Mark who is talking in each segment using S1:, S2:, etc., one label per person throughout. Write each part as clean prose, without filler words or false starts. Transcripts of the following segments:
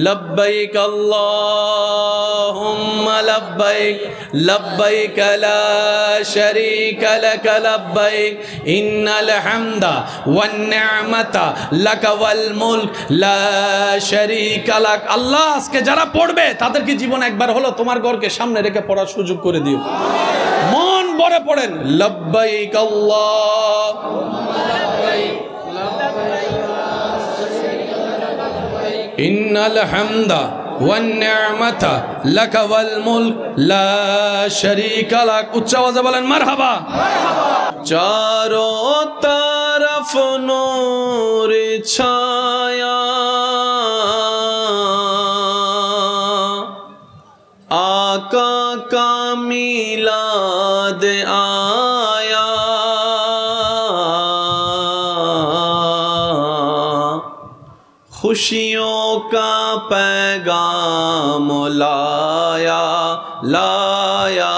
S1: লব্বাইক আল্লাহুম্মা লব্বাইক লব্বাইক লা শারীকা লাক লব্বাইক ইন্নাল হামদা ওয়ান নি'মাতা লাক ওয়াল মুলক লা শারীকা লাক। আল্লাহ আজকে যারা পড়বে তাদেরকে জীবন একবার হলো তোমার ঘরকে সামনে রেখে পড়ার সুযোগ করে দিও। মন ভরে পড়েন লব্বাইক আল্লাহুম্মা লব্বাইক ইন্নাল হামদা ওয়ান নি'মাতা লাক ওয়াল মুলক লা শারীকা লাক। উচ্চ আওয়াজে বলেন মারহাবা। চারো তরফ নূর ছায়া आका का मिलाद आया खुशियों का पैगाम लाया लाया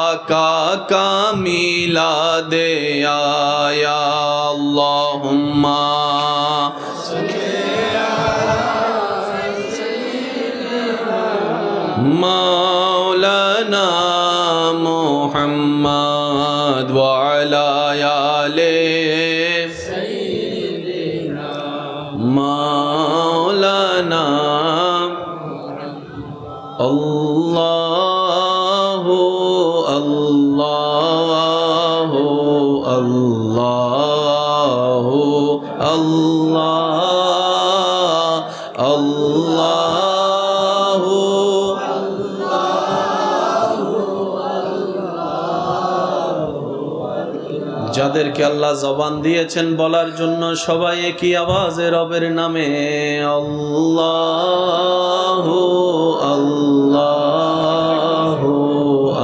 S1: आका का मिलाद आया। अल्लाहुम्मा मौलाना मुहम्मद व अला आले सय्यिदिना मौलाना अल्लाहु अल्लाहु अल्लाहु अल्लाह अल्लाह যাদেরকে আল্লাহ জবান দিয়েছেন বলার জন্য সবাই একই আওয়াজে রবের নামে আল্লাহু আল্লাহু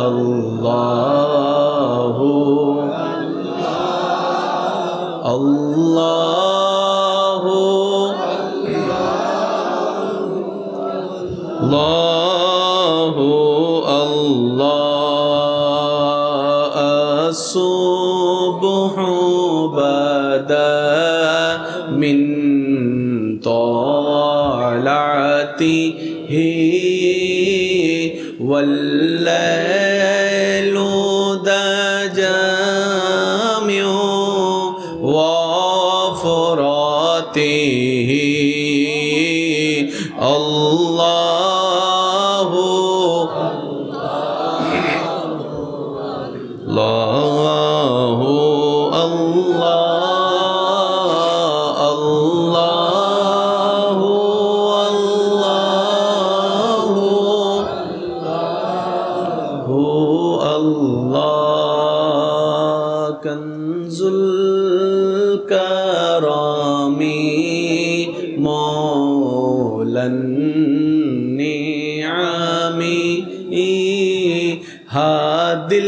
S1: আল্লাহু আল্লাহু আল্লাহু আল্লাহ الصبح بدا من طلعته والليل دجى من وفراته الله الله كنز الكرام مولى النعم هادي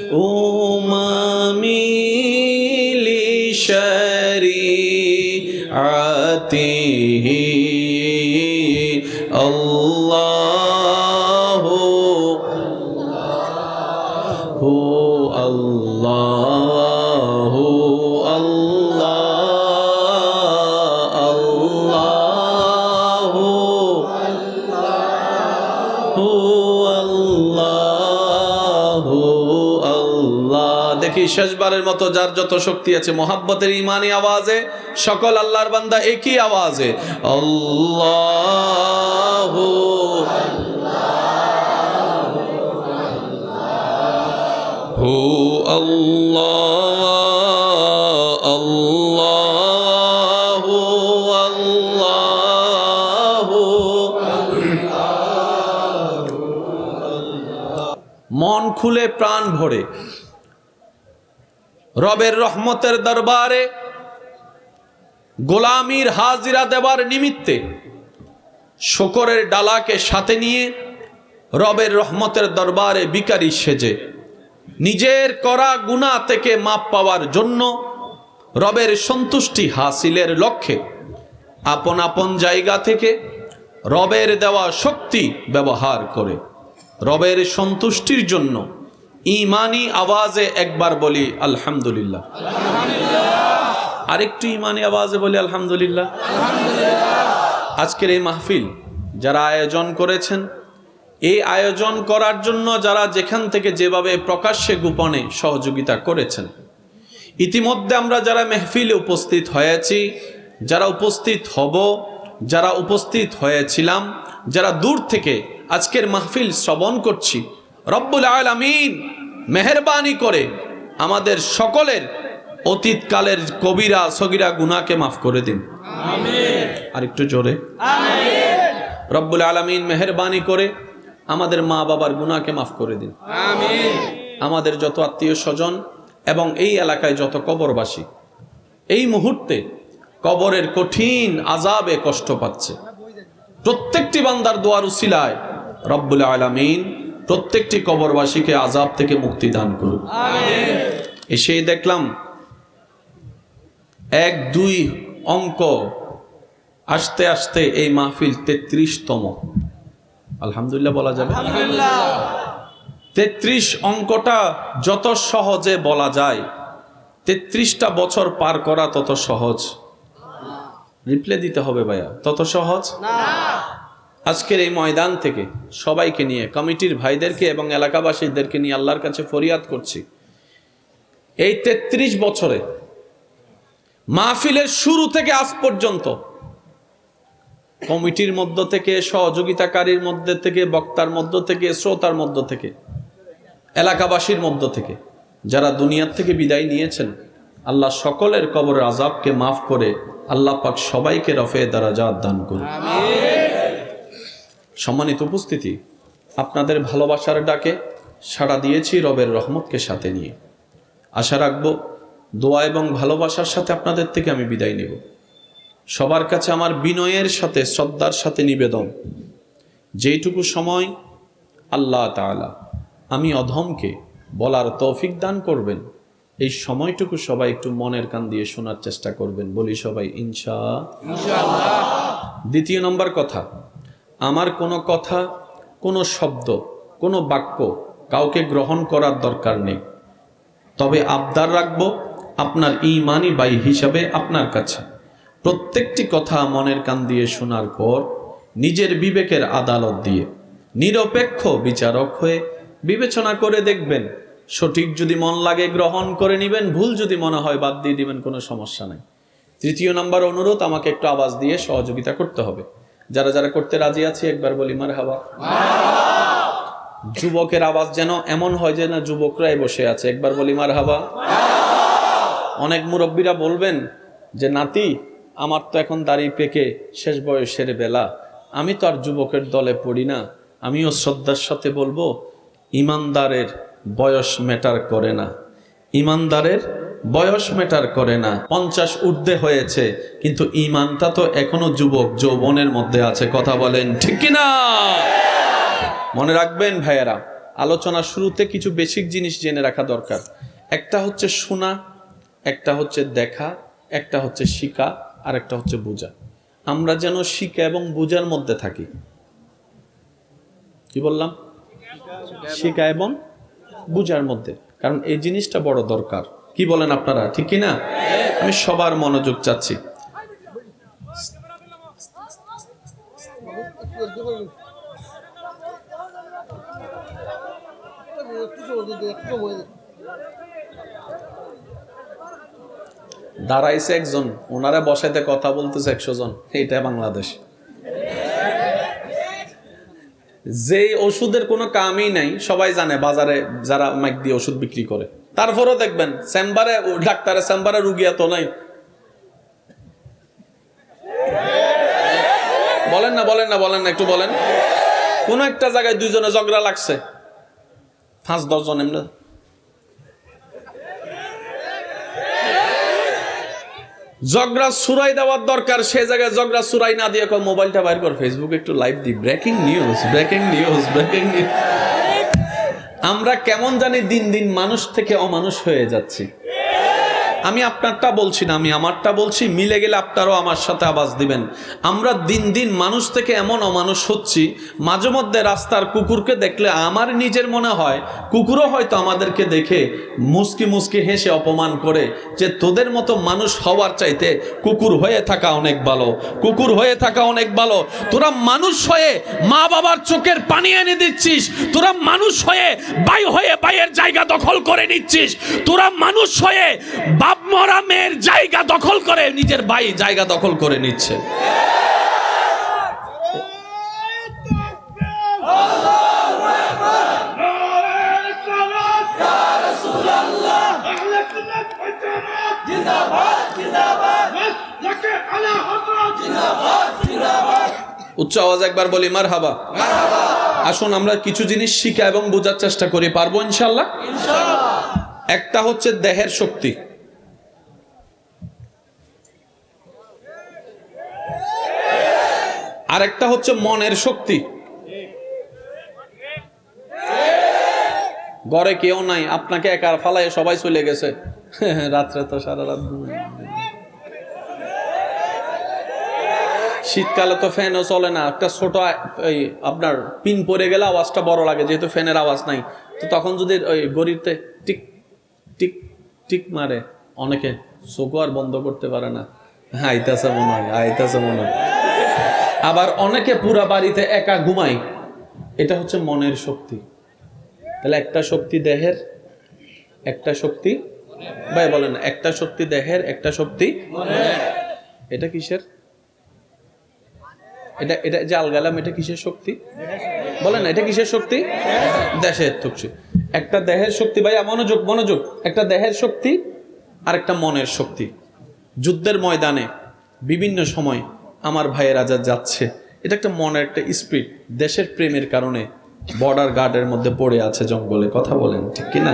S1: الأمم لشريعته الله هو الله الله الله هو الله الله। দেখি শেষবারের মতো যার যত শক্তি আছে মোহাব্বতের ঈমানি আওয়াজে সকল আল্লাহর বান্দা একই আওয়াজে আল্লাহু হু আল্লাহ আল্লাহু আল্লাহু। মন খুলে প্রাণ ভরে রবের রহমতের দরবারে গোলামির হাজিরা দেবার নিমিত্তে শুকরের ডালাকে সাথে নিয়ে রবের রহমতের দরবারে ভিখারি সেজে নিজের করা গুনাহ থেকে মাপ পাওয়ার জন্য রবের সন্তুষ্টি হাসিলের লক্ষ্যে আপন আপন জায়গা থেকে রবের দেওয়া শক্তি ব্যবহার করে রবের সন্তুষ্টির জন্য ঈমানি আওয়াজে একবার বলি আলহামদুলিল্লাহ, আরেকটু ঈমানি আওয়াজে বলি আলহামদুলিল্লাহ। আজকের এই মাহফিল যারা আয়োজন করেছেন, এই আয়োজন করার জন্য যারা যেখান থেকে যেভাবে প্রকাশ্যে গোপনে সহযোগিতা করেছেন, ইতিমধ্যে আমরা যারা মেহফিলে উপস্থিত হয়েছি, যারা উপস্থিত হব, যারা উপস্থিত হয়েছিলাম, যারা দূর থেকে আজকের মাহফিল শ্রবণ করছি, রব্বুল আলামিন মেহেরবানি করে আমাদের সকলের অতীতকালের কবিরা সগীরা গুনাহকে মাফ করে দিন, আমিন। আর একটু জোরে, আমিন। রব্বুল আলামিন মেহেরবানি করে আমাদের মা বাবার গুনাহকে মাফ করে দিন, আমিন। আমাদের যত আত্মীয় স্বজন এবং এই এলাকায় যত কবরবাসী এই মুহূর্তে কবরের কঠিন আযাবে কষ্ট পাচ্ছে, প্রত্যেকটি বান্দার দোয়ার উসিলায় রব্বুল আলামিন প্রত্যেকটি কবরবাসীকে আযাব থেকে মুক্তি দান করুন, আমিন। এসেই দেখলাম 1-2 অঙ্ক আস্তে আস্তে এই মাহফিল 33তম, আলহামদুলিল্লাহ বলা যাবে, আলহামদুলিল্লাহ। 33 অঙ্কটা যত সহজে বলা যায়, 33টা বছর পার করা তত সহজ। রিপ্লে দিতে হবে ভাইয়া, তত সহজ না। আজকের এই ময়দান থেকে সবাইকে নিয়ে, কমিটির ভাইদেরকে এবং এলাকাবাসীদেরকে নিয়ে আল্লাহর কাছে ফরিয়াদ করছি, এই 33 বছরে মাহফিলের শুরু থেকে আজ পর্যন্ত কমিটির মধ্য থেকে, সহযোগিতাকারীর মধ্যে থেকে, বক্তার মধ্য থেকে, শ্রোতার মধ্য থেকে, এলাকাবাসীর মধ্য থেকে যারা দুনিয়ার থেকে বিদায় নিয়েছেন, আল্লাহ সকলের কবরের আযাবকে মাফ করে আল্লাহ পাক সবাইকে রফে দারাজাত দান করুন, আমিন। সম্মানিত উপস্থিতি, আপনাদের ভালোবাসার ডাকে সাড়া দিয়েছি রবের রহমতকে সাথে নিয়ে। আশা রাখবো দোয়া এবং ভালোবাসার সাথে আপনাদের থেকে আমি বিদায় নেব। সবার কাছে আমার বিনয়ের সাথে, শ্রদ্ধার সাথে নিবেদন, যেইটুকু সময় আল্লাহ তাআলা আমি অধমকে বলার তৌফিক দান করবেন, এই সময়টুকু সবাই একটু মনের কান দিয়ে শোনার চেষ্টা করবেন। বলি সবাই ইনশাআল্লাহ। দ্বিতীয় নম্বর কথা, আমার কোনো কথা, কোনো শব্দ, কোনো বাক্য কাউকে গ্রহণ করার দরকার নেই, তবে আবদার রাখবো আপনার ঈমানি ভাই হিসাবে আপনার কাছে প্রত্যেকটি কথা মনের কান দিয়ে শোনার পর নিজের বিবেকের আদালত দিয়ে নিরপেক্ষ বিচারক হয়ে বিবেচনা করে দেখবেন। সঠিক যদি মন লাগে গ্রহণ করে নেবেন, ভুল যদি মনে হয় বাদ দিয়ে দিবেন, কোনো সমস্যা নাই। তৃতীয় নাম্বার অনুরোধ, আমাকে একটু আওয়াজ দিয়ে সহযোগিতা করতে হবে। যারা যারা করতে রাজি আছি একবার বলি মারহাবা। যুবকের আওয়াজ যেন এমন হয় যে না যুবকরাই বসে আছে, একবার বলি মারহাবা। অনেক মুরব্বীরা বলবেন যে নাতি, আমার তো এখন দাড়ি পেকে শেষ বয়সের বেলা, আমি তো আর যুবকের দলে পড়ি না। আমিও শ্রদ্ধার সাথে বলবো, ইমানদারের বয়স ম্যাটার করে না, ইমানদারের বয়স ম্যাটার করে না। 50 ঊর্ধ্বে হয়েছে কিন্তু ইমানটা তো এখনো যুবক যৌবনের মধ্যে আছে, কথা বলেন ঠিক কিনা? মনে রাখবেন ভাইয়েরা, আলোচনার শুরুতে কিছু বেসিক জিনিস জেনে রাখা দরকার। একটা হচ্ছে শোনা, একটা হচ্ছে দেখা, একটা হচ্ছে শিখা, আর একটা হচ্ছে বোঝা। আমরা যেন শিখা এবং বোঝার মধ্যে থাকি। কি বললাম? শিখা এবং বোঝার মধ্যে, কারণ এই জিনিসটা বড় দরকার। কি বলেন আপনারা, ঠিক কি না? আমি সবার মনোযোগ চাচ্ছি। দাঁড়াইছে একজন, ওনারা বসাইতে কথা বলতেছে 100 জন। এটা বাংলাদেশ। যে ওষুধের কোনো কামই নাই, সবাই জানে বাজারে যারা মাইক দিয়ে ওষুধ বিক্রি করে, তারপরও দেখবেন চেম্বারে, ডাক্তারের চেম্বারে রুগী এত নাই। বলেন না, বলেন না, বলেন না, একটু বলেন। কোন একটা জায়গায় 2 জনে ঝগড়া লাগছে, 5-10 জন এমনি। ঝগড়া সুরাই দেওয়ার দরকার, সে জায়গায় ঝগড়া সুরাই না দিয়ে মোবাইলটা বাইর কর, ফেসবুকে একটু লাইভ দি, breaking news, breaking news, breaking news. আমরা কেমন জানি দিন দিন মানুষ থেকে অমানুষ হয়ে যাচ্ছি। আমি আপনারটা বলছি না, আমি আমারটা বলছি, মিলে গেলে আপনারাও আমার সাথে আওয়াজ দিবেন। আমরা দিন দিন মানুষ থেকে এমন অমানুষ হচ্ছি, মাঝে মধ্যে রাস্তার কুকুরকে দেখলে আমার নিজের মনে হয় কুকুরও হয়তো আমাদেরকে দেখে মুচকি মুচকি হেসে অপমান করে, যে তোদের মতো মানুষ হওয়ার চাইতে কুকুর হয়ে থাকা অনেক ভালো, কুকুর হয়ে থাকা অনেক ভালো। তোরা মানুষ হয়ে মা বাবার চোখের পানি এনে দিচ্ছিস, তোরা মানুষ হয়ে বাইয়ের জায়গা দখল করে নিচ্ছিস, তোরা মানুষ হয়ে বাপ মরা মেয়ের জায়গা দখল করে নিজের ভাই জায়গা দখল করে নিচ্ছে। উচ্চ আওয়াজ একবার বলি মারহাবা। আসুন আমরা কিছু জিনিস শিখা এবং বোঝার চেষ্টা করি, পারবো ইনশাআল্লাহ। একটা হচ্ছে দেহের শক্তি, আর একটা হচ্ছে মনের শক্তি। ঘরে কেউ নাই, আপনাকে একা ফালায় সবাই চলে গেছে, রাত্রে তো সারা রাত, শীতকালে তো ফ্যানও চলে না, একটা ছোট ওই আপনার পিন পরে গেলে আওয়াজটা বড় লাগে, যেহেতু ফ্যানের আওয়াজ নাই। তো তখন যদি ওই গড়িতে টিক টিক টিক মারে, অনেকে চোখও আর বন্ধ করতে পারে না, আইতাছে মনে হয়, আইতাছে মনে হয়। আবার অনেকে পুরা বাড়িতে একা ঘুমায়, এটা হচ্ছে মনের শক্তি। তাহলে একটা শক্তি দেহের, একটা শক্তি ভাই বলেন, একটা শক্তি দেহের, একটা শক্তি মনের। এটা কিসের? এটা এটা যে আলগালাম, এটা কিসের শক্তি বলেন না, এটা কিসের শক্তি? দেহের শক্তি। একটা দেহের শক্তি, ভাইয়া মনোযোগ মনোযোগ, একটা দেহের শক্তি আর একটা মনের শক্তি। যুদ্ধের ময়দানে বিভিন্ন সময় আমার ভাইয়েরা যা যাচ্ছে, এটা একটা মনের একটা স্পিরিট, দেশের প্রেমের কারণে বর্ডার গার্ডের মধ্যে পড়ে আছে জঙ্গলে, কথা বলেন ঠিক কিনা?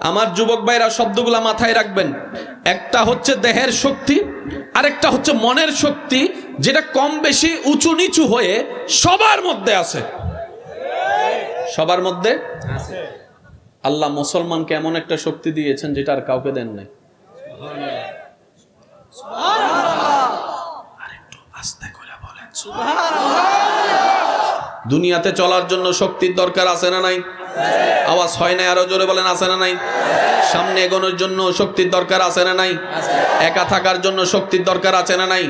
S1: আমার যুবক ভাইরা শব্দগুলা মাথায় রাখবেন। একটা হচ্ছে দেহের শক্তি, আরেকটা হচ্ছে মনের শক্তি, যেটা কম বেশি উঁচু নিচু হয়ে সবার মধ্যে আছে, সবার মধ্যে আছে। আল্লাহ মুসলমানকে এমন একটা শক্তি দিয়েছেন যেটা আর কাউকে দেন নাই। আরেকটু আস্তে করে বলেন সুবহানাল্লাহ। দুনিয়াতে চলার জন্য শক্তির দরকার আছে না নাই? আওয়াজ হয় না, আরো জোরে বলেন আছে না নাই? সামনে এগোনোর জন্য শক্তির দরকার আছে না নাই? একা থাকার জন্য শক্তির দরকার আছে না নাই?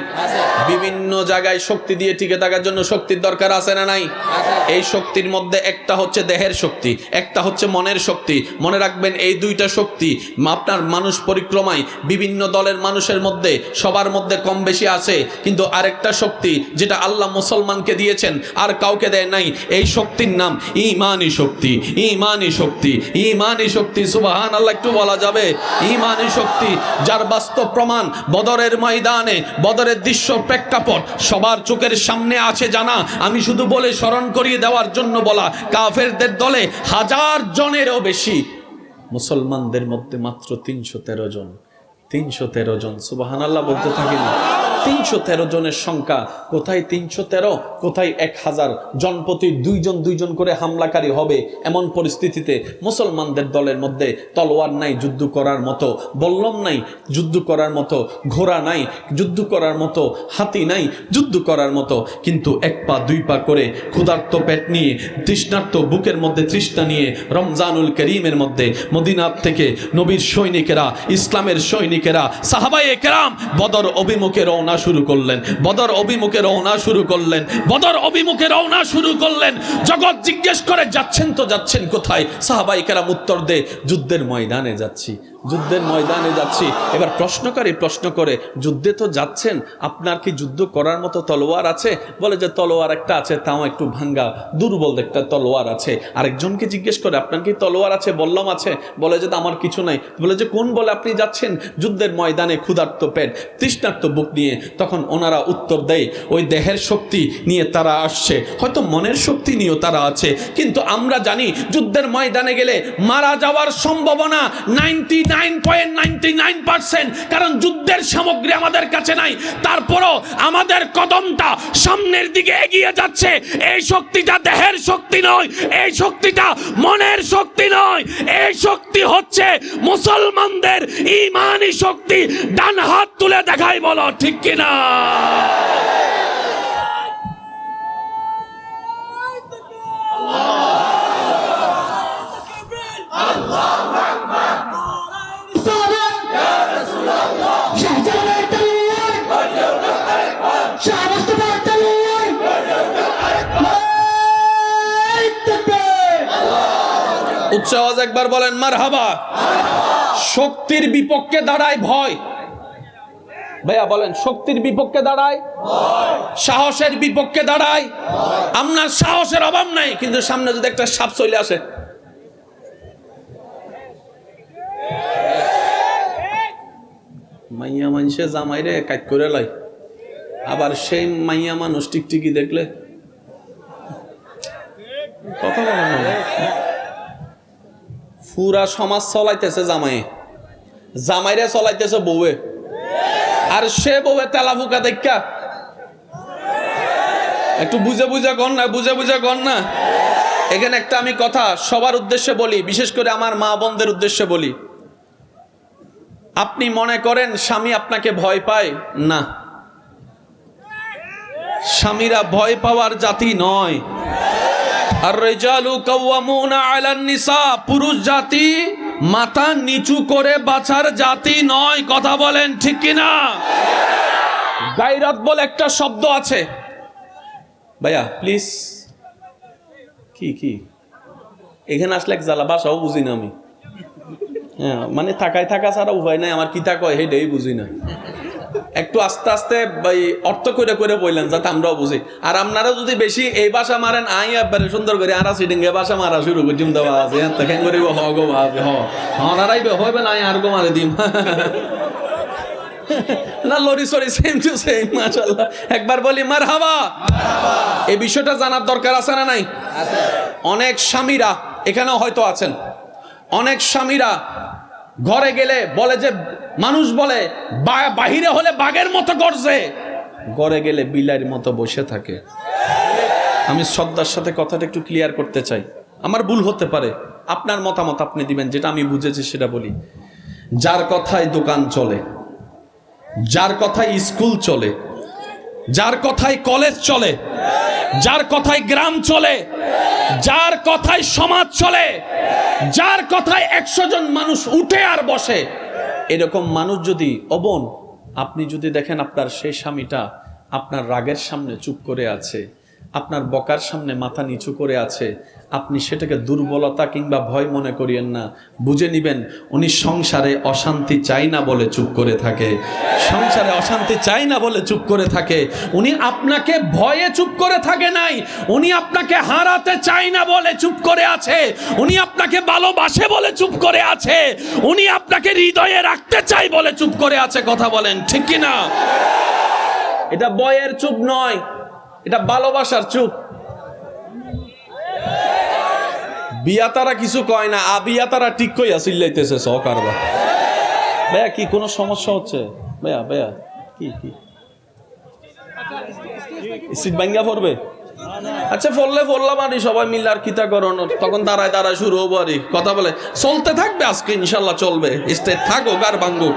S1: বিভিন্ন জায়গায় শক্তি দিয়ে টিকে থাকার জন্য শক্তির দরকার আছে না নাই? এই শক্তির মধ্যে একটা হচ্ছে দেহের শক্তি, একটা হচ্ছে মনের শক্তি। মনে রাখবেন এই দুইটা শক্তি আপনার মানুষ পরিক্রমায় বিভিন্ন দলের মানুষের মধ্যে সবার মধ্যে কম বেশি আছে, কিন্তু আরেকটা শক্তি যেটা আল্লাহ মুসলমানকে দিয়েছেন আর কাউকে দেয় নাই, এই শক্তির নাম ঈমানি শক্তি। ঈমানি শক্তি, ঈমানি শক্তি, সুবহানাল্লাহ একটু বলা যাবে? ঈমানি শক্তি, যার বাস্তব প্রমাণ বদরের ময়দানে, বদরের দৃশ্য প্রেক্ষাপট সবার চোখের সামনে আছে জানা। আমি শুধু বলে স্মরণ করিয়ে দেওয়ার জন্য বলা, কাফেরদের দলে 1000 জনেরও বেশি, মুসলমানদের মধ্যে মাত্র 313 জন। 313 জন, সুবহানাল্লাহ বলতে থাকি না? 313 জনের সংখ্যা, কোথায় 313, কোথায় 1000, জনপ্রতি 2 জন করে হামলাকারী হবে। এমন পরিস্থিতিতে মুসলমানদের দলের মধ্যে তলোয়ার নাই যুদ্ধ করার মতো, বল্লম নাই যুদ্ধ করার মতো, ঘোড়া নাই যুদ্ধ করার মতো, হাতি নাই যুদ্ধ করার মতো, কিন্তু 1 পা 2 পা করে ক্ষুধার্ত পেট নিয়ে, তৃষ্ণার্ত বুকের মধ্যে তৃষ্ণা নিয়ে রমজানুল করিমের মধ্যে মদিনা থেকে নবীর সৈনিকেরা, ইসলামের সৈনিকেরা, সাহাবায়ে কেরাম বদর অভিমুখে রওনা শুরু করলেন, বদর অভিমুখে রওনা শুরু করলেন, বদর অভিমুখে রওনা শুরু করলেন। জগৎ জিজ্ঞেস করে যাচ্ছেন তো যাচ্ছেন কোথায়? সাহাবায়ে কেরাম উত্তর দেয়, যুদ্ধের ময়দানে যাচ্ছি, যুদ্ধের ময়দানে যাচ্ছি। এবার প্রশ্নকারী প্রশ্ন করে, যুদ্ধে তো যাচ্ছেন, আপনার কি যুদ্ধ করার মতো তলোয়ার আছে? বলে যে তলোয়ার একটা আছে, তাও একটু ভাঙ্গা, দুর্বল একটা তলোয়ার আছে। আরেকজনকে জিজ্ঞেস করে, আপনার কি তলোয়ার আছে, বললাম আছে? বলে যে আমার কিছু নাই। বলে যে কোন বলে আপনি যাচ্ছেন যুদ্ধের ময়দানে ক্ষুধার্ত পেট তৃষ্ণার্ত বুক নিয়ে? তখন ওনারা উত্তর দেয়, ওই দেহের শক্তি নিয়ে তারা আসছে, হয়তো মনের শক্তি নিয়েও তারা আছে, কিন্তু আমরা জানি যুদ্ধের ময়দানে গেলে মারা যাওয়ার সম্ভাবনা 99 99.99%, কারণ যুদ্ধের সামগ্রী আমাদের কাছে নাই, তারপরও আমাদের কদমটা সামনের দিকে এগিয়ে যাচ্ছে। এই শক্তিটা দেহের শক্তি নয়, এই শক্তিটা মনের শক্তি নয়, এই শক্তি হচ্ছে মুসলমানদের ঈমানি শক্তি। ডান হাত তুলে দেখাই, বলো ঠিক কিনা? উচ্চ আওয়াজ একবার বলেন মারহাবা। শক্তির বিপক্ষে দাঁড়ায় ভয়। ভাইয়া বলেন, শক্তির বিপক্ষে দাঁড়ায় সাহসের বিপক্ষে দাঁড়ায়। আপনার সাহসের অভাব নাই, কিন্তু সামনে যদি একটা সাপ চলে আসে, মাইয়া মানুষে জামাইরে কাট করে লাই, আবার সেই মাইয়া মানুষ টিকটিকি দেখলে কথা বলেন না। পুরা সমাজ চলাইতেছে জামাই, জামাইরে চলাইতেছে বউয়ে, আর সে বউয়ে তেলা ফুকা দেখা একটু বুঝে বুঝে কর না, বুঝে বুঝে কর না। এখানে একটা আমি কথা সবার উদ্দেশ্যে বলি, বিশেষ করে আমার মা বোনদের উদ্দেশ্যে বলি। আপনি মনে করেন স্বামী আপনাকে ভয় পায় না, স্বামীরা ভয় পাওয়ার জাতি নয়। আর রিজালু কাওয়ামুনা আলান নিসা, পুরুষ জাতি মাথা নিচু করে বাঁচার জাতি নয়। কথা বলেন ঠিক কিনা? গায়রাত বলে একটা শব্দ আছে। ভাইয়া প্লিজ, কি কি এখানে আসলে এক জ্বালা, বাসাও বুঝি না আমি। হ্যাঁ, মানে থাকায় থাকা ছাড়া উপায় নাই, আমার কিতা কয় হেডেই বুঝি না। একটু আস্তে আস্তে অর্থ করে করে বললেন যাতে আমরাও বুঝি। আর আপনারা যদি বেশি এই ভাষা মারেন, আই একবারে সুন্দর করে আর সিডিংয়ে ভাষা মারা শুরু করি, জিম দেওয়া আছে কেন করিব হ গো আছে হারাইবে হইবে না, আর গো মারে দিম না লরি সরি, সেম টু সেম মাশাআল্লাহ। একবার বলি মারহাবা। এই বিষয়টা জানার দরকার আছে না নাই? অনেক স্বামীরা এখানেও হয়তো আছেন, অনেক স্বামীরা ঘরে গেলে বলে যে, মানুষ বলে বাহিরে হলে বাঘের মতো গর্জে, ঘরে গেলে বিলাইয়ের মতো বসে থাকে। আমি শ্রদ্ধার সাথে কথাটা একটু ক্লিয়ার করতে চাই, আমার ভুল হতে পারে, আপনার মতামত আপনি দিবেন, যেটা আমি বুঝেছি সেটা বলি। যার কথায় দোকান চলে, যার কথায় স্কুল চলে, যার কথায় কলেজ চলে, যার কথায় গ্রাম চলে, যার কথায় সমাজ চলে, যার কথায় 100 জন মানুষ উঠে আর বসে, এরকম মানুষ যদি অবন আপনি যদি দেখেন আপনার সেই স্বামীটা আপনার রাগের সামনে চুপ করে আছে, আপনার বকার সামনে মাথা নিচু করে আছে, আপনি সেটাকে দুর্বলতা কিংবা ভয় মনে করিয়েন না, বুঝে নিবেন উনি সংসারে অশান্তি চাই না বলে চুপ করে থাকে। সংসারে অশান্তি চাই না বলে চুপ করে থাকে। উনি আপনাকে ভয়ে চুপ করে থাকে নাই, উনি আপনাকে হারাতে চাই না বলে চুপ করে আছে, উনি আপনাকে ভালোবাসে বলে চুপ করে আছে, উনি আপনাকে হৃদয়ে রাখতে চাই বলে চুপ করে আছে। কথা বলেন ঠিক কি না? এটা ভয়ের চুপ নয়, এটা ভালোবাসার চুপ। বিয়া তারা কিছু কয় না, আবিয়া তারা ঠিক কইয়া চিল্লাইতেছে সহকারবা। ভাইয়া কি কোনো সমস্যা হচ্ছে? ভাইয়া ভাইয়া কি কি সিট ভাঙ্গা পড়বে? আচ্ছা ফললে ফললাম আর সবাই মিলে আর কিতা করণ, তখন দাঁড়ায় দাঁড়ায় শুরু হবো আর কথা বলে চলতে থাকবে। আজকে ইনশাল্লাহ চলবে, স্টেজ থাকুক আর ভাঙ্গুক।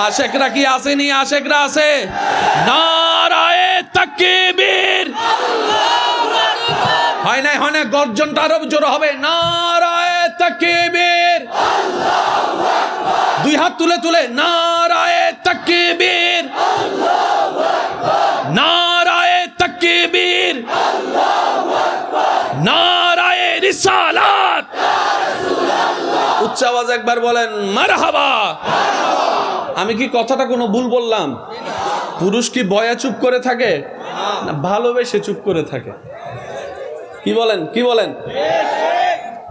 S1: আশেকরা কি আসেনি? আশেকরা আছে? নারায়ে তাকবীর। হয় না হয় না, গর্জনটা আরো জোরে হবে। নারায়ে তাকবীর। দুই হাত তুলে তুলে নারায়ে তাকবীর, নারায়ে তাকবীর, নারায়ে রিসালাত। উচ্চ আওয়াজে একবার বলেন মারহাবা। আমি কি কথাটা কোনো ভুল বললাম? পুরুষ কি ভয়ে চুপ করে থাকে না ভালোবেসে চুপ করে থাকে? কি বলেন কি বলেন?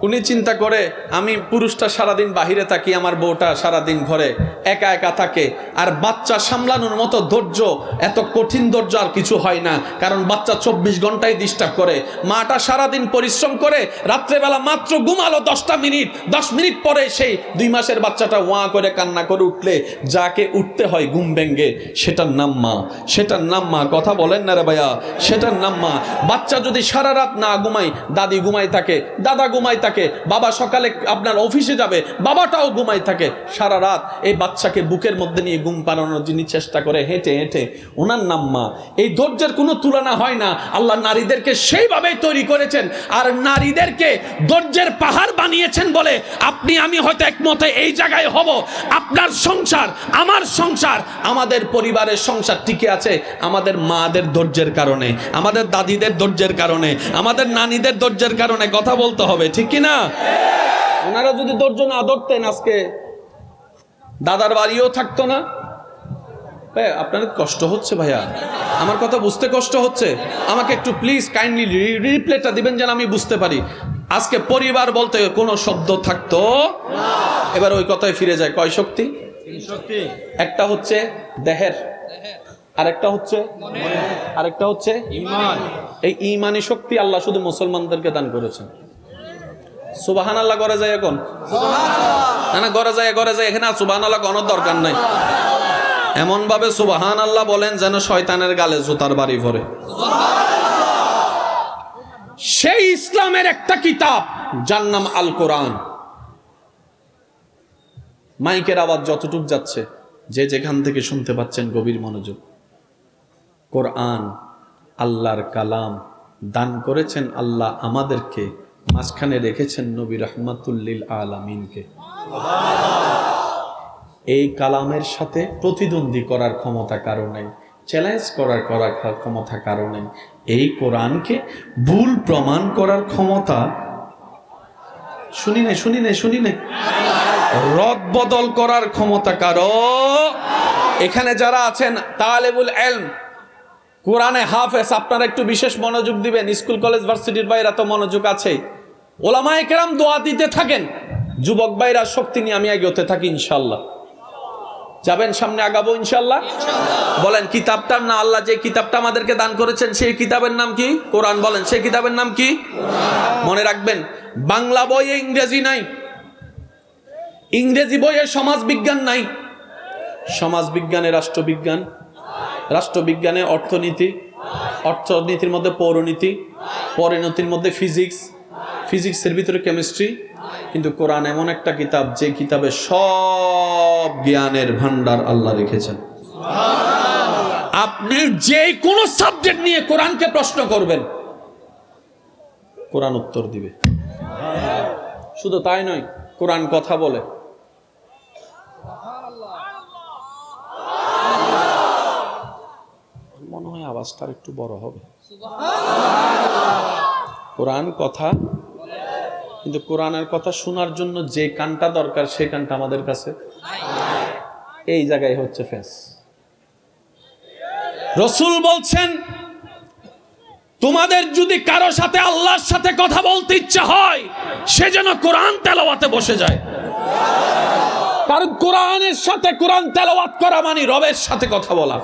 S1: উনি চিন্তা করে আমি পুরুষটা সারাদিন বাহিরে থাকি, আমার বউটা সারাদিন ঘরে একা একা থাকে, আর বাচ্চা সামলানোর মতো ধৈর্য, এত কঠিন ধৈর্য আর কিছু হয় না, কারণ বাচ্চা 24 ঘন্টায় ডিস্টার্ব করে। মাটা সারাদিন পরিশ্রম করে, রাত্রেবেলা মাত্র ঘুমালো 10 মিনিট পরে সেই 2 মাসের বাচ্চাটা ওয়া করে কান্না করে উঠলে যাকে উঠতে হয় ঘুম ভেঙ্গে, সেটার নাম মা, সেটার নাম মা। কথা বলেন না রে ভাইয়া, সেটার নাম মা। বাচ্চা যদি সারা রাত না ঘুমায়, দাদি ঘুমাই থাকে, দাদা ঘুমাই থাকে, বাবা সকালে আপনার অফিসে যাবে, বাবাটাও ঘুমাই থাকে, সারা রাত এই বাচ্চাকে বুকের মধ্যে নিয়ে ঘুম পাড়ানোর যিনি চেষ্টা করে হেঁটে হেঁটে, ওনার নাম মা। এই ধৈর্যের কোনো তুলনা হয় না। আল্লাহ নারীদেরকে সেইভাবেই তৈরি করেছেন, আর নারীদেরকে ধৈর্যের পাহাড় বানিয়েছেন বলে আপনি আমি হয়তো একমতে এই জায়গায় হব। আপনার সংসার, আমার সংসার, আমাদের পরিবারের সংসার টিকে আছে আমাদের মাদের ধৈর্যের কারণে, আমাদের দাদিদের ধৈর্যের কারণে, আমাদের নানীদের ধৈর্যের কারণে। কথা বলতে হবে, ঠিক কি না? ওনারা যদি ধৈর্য না ধরতেন, আজকে দাদার বাড়িও থাকতো না। আপনাদের কষ্ট হচ্ছে ভাইয়া, আমার কথা বুঝতে কষ্ট হচ্ছে? আমাকে একটু প্লিজ কাইন্ডলি রিপ্লেটা দিবেন যেন আমি বুঝতে পারি। আজকে পরিবার বলতে কোনো শব্দ থাকতো না। এবার ওই কথায় ফিরে যায়, কয় শক্তি? একটা হচ্ছে দেহের, আরেকটা হচ্ছে আরেকটা হচ্ছে ঈমান। এই ঈমানি শক্তি আল্লাহ শুধু মুসলমানদেরকে দান করেছেন। সুবহানাল্লাহ করে যায় এখন, না করে যায় এখানে সুবহানাল্লাহ কোনো দরকার নাই। এমন ভাবে সুবহানাল্লাহ বলেন যেন শয়তানের গালে জুতার বাড়ি পড়ে। সেই ইসলামের একটা কিতাব যার নাম আল কোরআন। মাইকের আওয়াজ যতটুক যাচ্ছে, যে যেখান থেকে শুনতে পাচ্ছেন গভীর মনোযোগ। কোরআন আল্লাহর কালাম, দান করেছেন আল্লাহ আমাদেরকে, মাঝখানে রেখেছেন নবী রাহমাতুল লিল আলামিনকে। এই কালামের সাথে প্রতিদ্বন্দ্বী করার ক্ষমতা কারো নেই, চ্যালেঞ্জ করার ক্ষমতা কারো নেই। এই কোরআনকে ভুল প্রমাণ করার ক্ষমতা শুনি নাই রদ বদল করার ক্ষমতা কারো। এখানে যারা আছেন তালেবুল ইলম, কোরআনে হাফেজ, আপনারা একটু বিশেষ মনোযোগ দিবেন। স্কুল কলেজ ভার্সিটির ভাইরা তো মনোযোগ আছে, ওলামায়ে কেরাম দোয়া দিতে থাকেন, যুবক ভাইরা শক্তি নিয়ে আমি এগোতে থাকি ইনশাআল্লাহ। যাবেন সামনে, আগাবো ইনশাআল্লাহ। বলেন কিতাবটার না, আল্লাহ যে কিতাবটা আমাদেরকে দান করেছেন সেই কিতাবের নাম কি? কোরআন। বলেন সেই কিতাবের নাম কি? মনে রাখবেন, বাংলা বইয়ে ইংরেজি নাই, ইংরেজি বইয়ে সমাজ বিজ্ঞান নাই, সমাজ বিজ্ঞানে রাষ্ট্রবিজ্ঞান, রাষ্ট্রবিজ্ঞানে অর্থনীতি, অর্থনীতির মধ্যে পৌরনীতি, পরিণতির মধ্যে ফিজিক্স, ফিজিক্সের ভিতরে কেমিস্ট্রি। কিন্তু কোরআন এমন একটা কিতাব যে কিতাবে সব জ্ঞানের ভান্ডার আল্লাহ রেখেছেন। আপনি যে কোনো সাবজেক্ট নিয়ে কোরআনকে প্রশ্ন করবেন, কোরআন উত্তর দিবে। শুধু তাই নয়, কোরআন কথা বলে। মনে হয় আওয়াজটা একটু বড় হবে। কোরআন কথা, কিন্তু কোরআনের কথা শোনার জন্য যে কানটা দরকার সেই কানটা আমাদের কাছে। এই জায়গায় হচ্ছে ফেস। রাসূল বলছেন, তোমাদের যদি কারো সাথে আল্লাহর সাথে কথা বলতে ইচ্ছা হয়, সে যেন কোরআন তেলাওয়াতে বসে যায়। কারণ কোরআনের সাথে কোরআন তেলাওয়াত করা মানে রবের সাথে কথা বলা।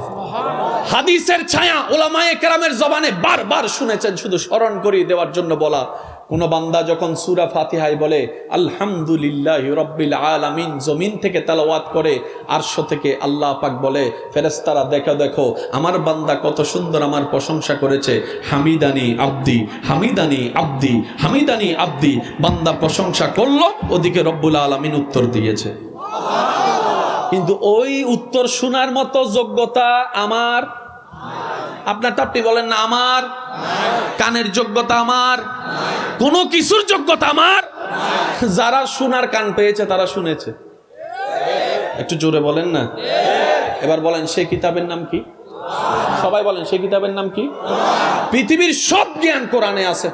S1: হাদিসের ছায়া উলামায়ে কেরামের জবানে বারবার শুনেছেন, শুধু স্মরণ করিয়ে দেওয়ার জন্য বলা। কোন বান্দা যখন সূরা ফাতিহায় বলে আলহামদুলিল্লাহি রাব্বিল আলামিন, জমিন থেকে তেলাওয়াত করে, আরশ থেকে আল্লাহ পাক বলে ফেরেশতারা দেখো দেখো আমার বান্দা কত সুন্দর আমার প্রশংসা করেছে। হামিদানি আব্দি, হামিদানি আব্দি, হামিদানি আব্দি। বান্দা প্রশংসা করলো, ওদিকে রব্বুল আলামিন উত্তর দিয়েছে। কিন্তু ওই উত্তর শোনার মতো যোগ্যতা আমার, আপনারটা আপনি বলেন না আমার, কানের যোগ্যতা আমার, কোনো কিছুর যোগ্যতা আমার। যারা শোনার কান পেয়েছে তারা শুনেছে। একটু জোরে বলেন না। এবার বলেন সেই কিতাবের নাম কি? সবাই বলেন সেই কিতাবের নাম কি? পৃথিবীর সব জ্ঞান কোরআনে আছে,